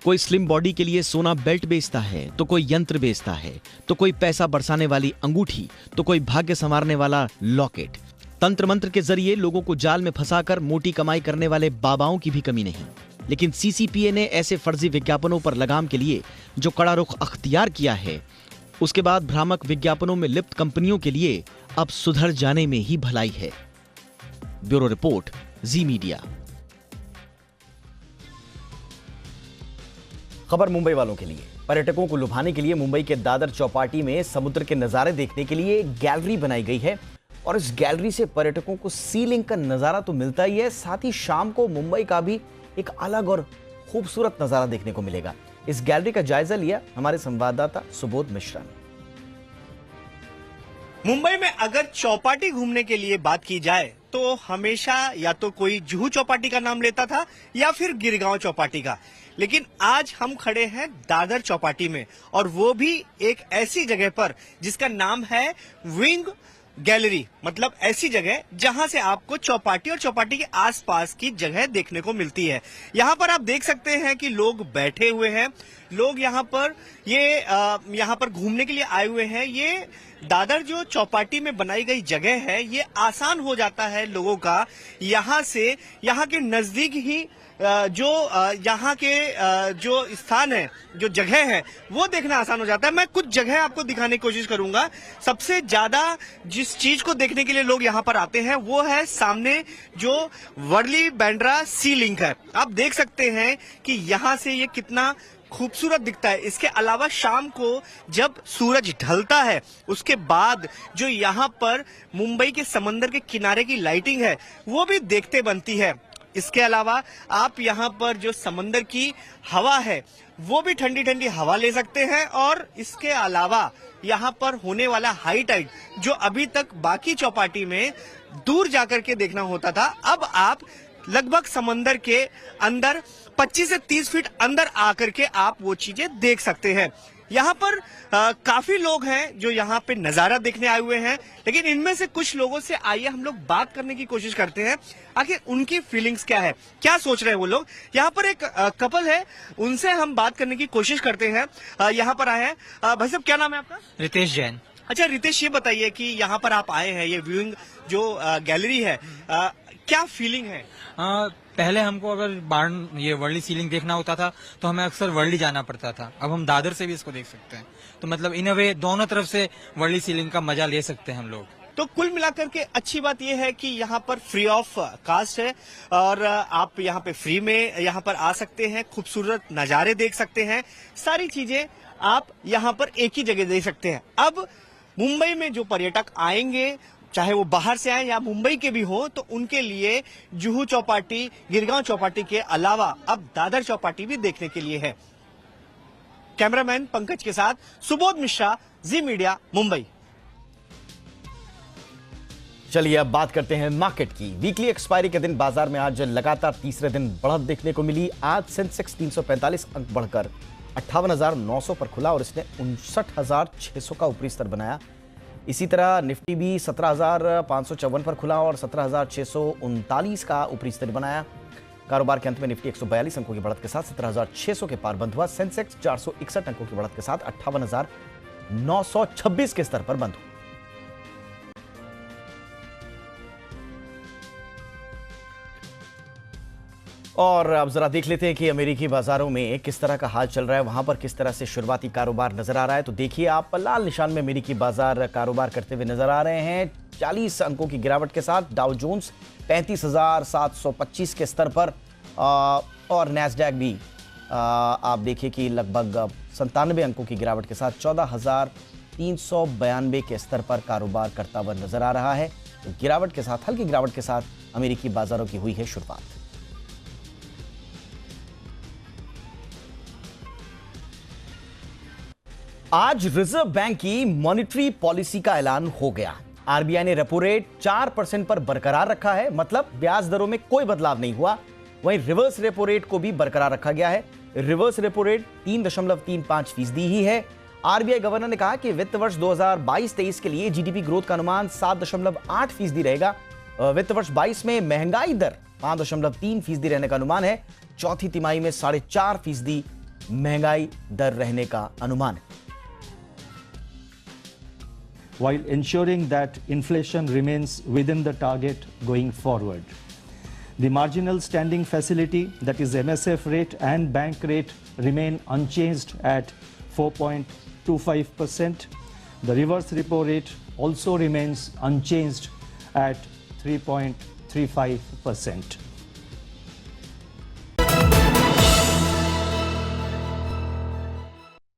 S1: कोई स्लिम बॉडी के लिए सोना बेल्ट बेचता है, तो कोई यंत्र बेचता है, तो कोई पैसा बरसाने वाली अंगूठी, तो कोई भाग्य संवारने वाला लॉकेट। तंत्र मंत्र के जरिए लोगों को जाल में फंसाकर मोटी कमाई करने वाले बाबाओं की भी कमी नहीं। लेकिन CCPA ने ऐसे फर्जी विज्ञापनों पर लगाम के लिए जो कड़ा रुख अख्तियार किया है, उसके बाद भ्रामक विज्ञापनों में लिप्त कंपनियों के लिए अब सुधर जाने में ही भलाई है। ब्यूरो रिपोर्ट, जी मीडिया। खबर मुंबई वालों के लिए। पर्यटकों को लुभाने के लिए मुंबई के दादर चौपाटी में समुद्र के नजारे देखने के लिए एक गैलरी बनाई गई है और इस गैलरी से पर्यटकों को सी लिंक का नजारा तो मिलता ही है, साथ ही शाम को मुंबई का भी एक अलग और खूबसूरत नजारा देखने को मिलेगा। इस गैलरी का जायजा लिया हमारे संवाददाता सुबोध मिश्रा ने।
S9: मुंबई में अगर चौपाटी घूमने के लिए बात की जाए तो हमेशा या तो कोई जुहू चौपाटी का नाम लेता था या फिर गिरगांव चौपाटी का, लेकिन आज हम खड़े हैं दादर चौपाटी में और वो भी एक ऐसी जगह पर जिसका नाम है विंग गैलरी। मतलब ऐसी जगह जहां से आपको चौपाटी और चौपाटी के आसपास की जगह देखने को मिलती है। यहां पर आप देख सकते हैं कि लोग बैठे हुए हैं, लोग यहां पर घूमने के लिए आए हुए हैं। ये दादर जो चौपाटी में बनाई गई जगह है, ये आसान हो जाता है लोगों का यहां के नजदीक ही यहाँ के जो स्थान है, जो जगह है, वो देखना आसान हो जाता है। मैं कुछ जगह आपको दिखाने की कोशिश करूंगा। सबसे ज्यादा जिस चीज को देखने के लिए लोग यहाँ पर आते हैं वो है सामने जो वर्ली बांद्रा सी लिंक है। आप देख सकते हैं कि यहाँ से ये कितना खूबसूरत दिखता है। इसके अलावा शाम को जब सूरज ढलता है उसके बाद जो यहाँ पर मुंबई के समंदर के किनारे की लाइटिंग है वो भी देखते बनती है। इसके अलावा आप यहाँ पर जो समंदर की हवा है वो भी ठंडी ठंडी हवा ले सकते हैं और इसके अलावा यहाँ पर होने वाला हाई टाइड जो अभी तक बाकी चौपाटी में दूर जाकर के देखना होता था, अब आप लगभग समंदर के अंदर 25 से 30 फीट अंदर आकर के आप वो चीजें देख सकते हैं। यहाँ पर काफी लोग हैं जो यहाँ पे नजारा देखने आए हुए हैं, लेकिन इनमें से कुछ लोगों से आइए हम लोग बात करने की कोशिश करते हैं आखिर उनकी फीलिंग्स क्या है, क्या सोच रहे हैं वो लोग। यहाँ पर एक कपल है, उनसे हम बात करने की कोशिश करते हैं। यहाँ पर आए हैं। भाई साहब, क्या नाम है आपका?
S10: रितेश जैन।
S9: अच्छा रितेश, ये बताइए कि यहाँ पर आप आए हैं, ये व्यूइंग जो गैलरी है, क्या फीलिंग है?
S10: पहले हमको अगर ये वर्ली सीलिंग देखना होता था तो हमें अक्सर वर्ली जाना पड़ता था। अब हम दादर से भी इसको देख सकते हैं, तो मतलब इन अ वे दोनों तरफ से वर्ली सीलिंग का मजा ले सकते हैं हम लोग।
S9: तो कुल मिलाकर के अच्छी बात यह है कि यहाँ पर फ्री ऑफ कास्ट है और आप यहाँ पे फ्री में यहाँ पर आ सकते हैं, खूबसूरत नजारे देख सकते हैं, सारी चीजें आप यहाँ पर एक ही जगह देख सकते हैं। अब मुंबई में जो पर्यटक आएंगे, चाहे वो बाहर से आए या मुंबई के भी हो, तो उनके लिए जुहू चौपाटी, गिरगांव चौपाटी के अलावा अब दादर चौपाटी भी देखने के लिए है। कैमरामैन पंकज के साथ सुबोध मिश्रा, जी मीडिया, मुंबई।
S1: चलिए अब बात करते हैं मार्केट की। वीकली एक्सपायरी के दिन बाजार में आज लगातार तीसरे दिन बढ़त देखने को मिली। आज सेंसेक्स 345 अंक बढ़कर 58,900 पर खुला और इसने 59,600 का ऊपरी स्तर बनाया। इसी तरह निफ्टी भी 17,554 पर खुला और 17,639 का ऊपरी स्तर बनाया। कारोबार के अंत में निफ्टी 142 अंकों की बढ़त के साथ 17,600 के पार बंद हुआ। सेंसेक्स 461 अंकों की बढ़त के साथ 58,926 के स्तर पर बंद हुआ। और अब जरा देख लेते हैं कि अमेरिकी बाजारों में किस तरह का हाल चल रहा है, वहां पर किस तरह से शुरुआती कारोबार नजर आ रहा है। तो देखिए, आप लाल निशान में अमेरिकी बाजार कारोबार करते हुए नजर आ रहे हैं 40 अंकों की गिरावट के साथ। डाउ जोन्स 35,725 के स्तर पर और नैस्डैक भी आप देखिए कि लगभग 97 अंकों की गिरावट के साथ 14,392 के स्तर पर कारोबार करता हुआ नजर आ रहा है। तो गिरावट के साथ, हल्की गिरावट के साथ अमेरिकी बाजारों की हुई है शुरुआत। आज रिजर्व बैंक की मॉनेटरी पॉलिसी का ऐलान हो गया। आरबीआई ने रेपो रेट 4% पर बरकरार रखा है, मतलब ब्याज दरों में कोई बदलाव नहीं हुआ। वहीं रिवर्स रेपो रेट को भी बरकरार रखा गया है। रिवर्स रेपो रेट 3.35% ही है। आरबीआई गवर्नर ने कहा कि वित्त वर्ष 2022-23 के लिए जीडीपी ग्रोथ का अनुमान 7.8% रहेगा। वित्त वर्ष 22 में महंगाई दर 5.3% रहने का अनुमान है। चौथी तिमाही में 4.5% महंगाई दर रहने का अनुमान है।
S11: while ensuring that inflation remains within the target going forward. The marginal standing facility, that is MSF rate and bank rate, remain unchanged at 3.25%. The reverse repo rate also remains unchanged at 3.35%.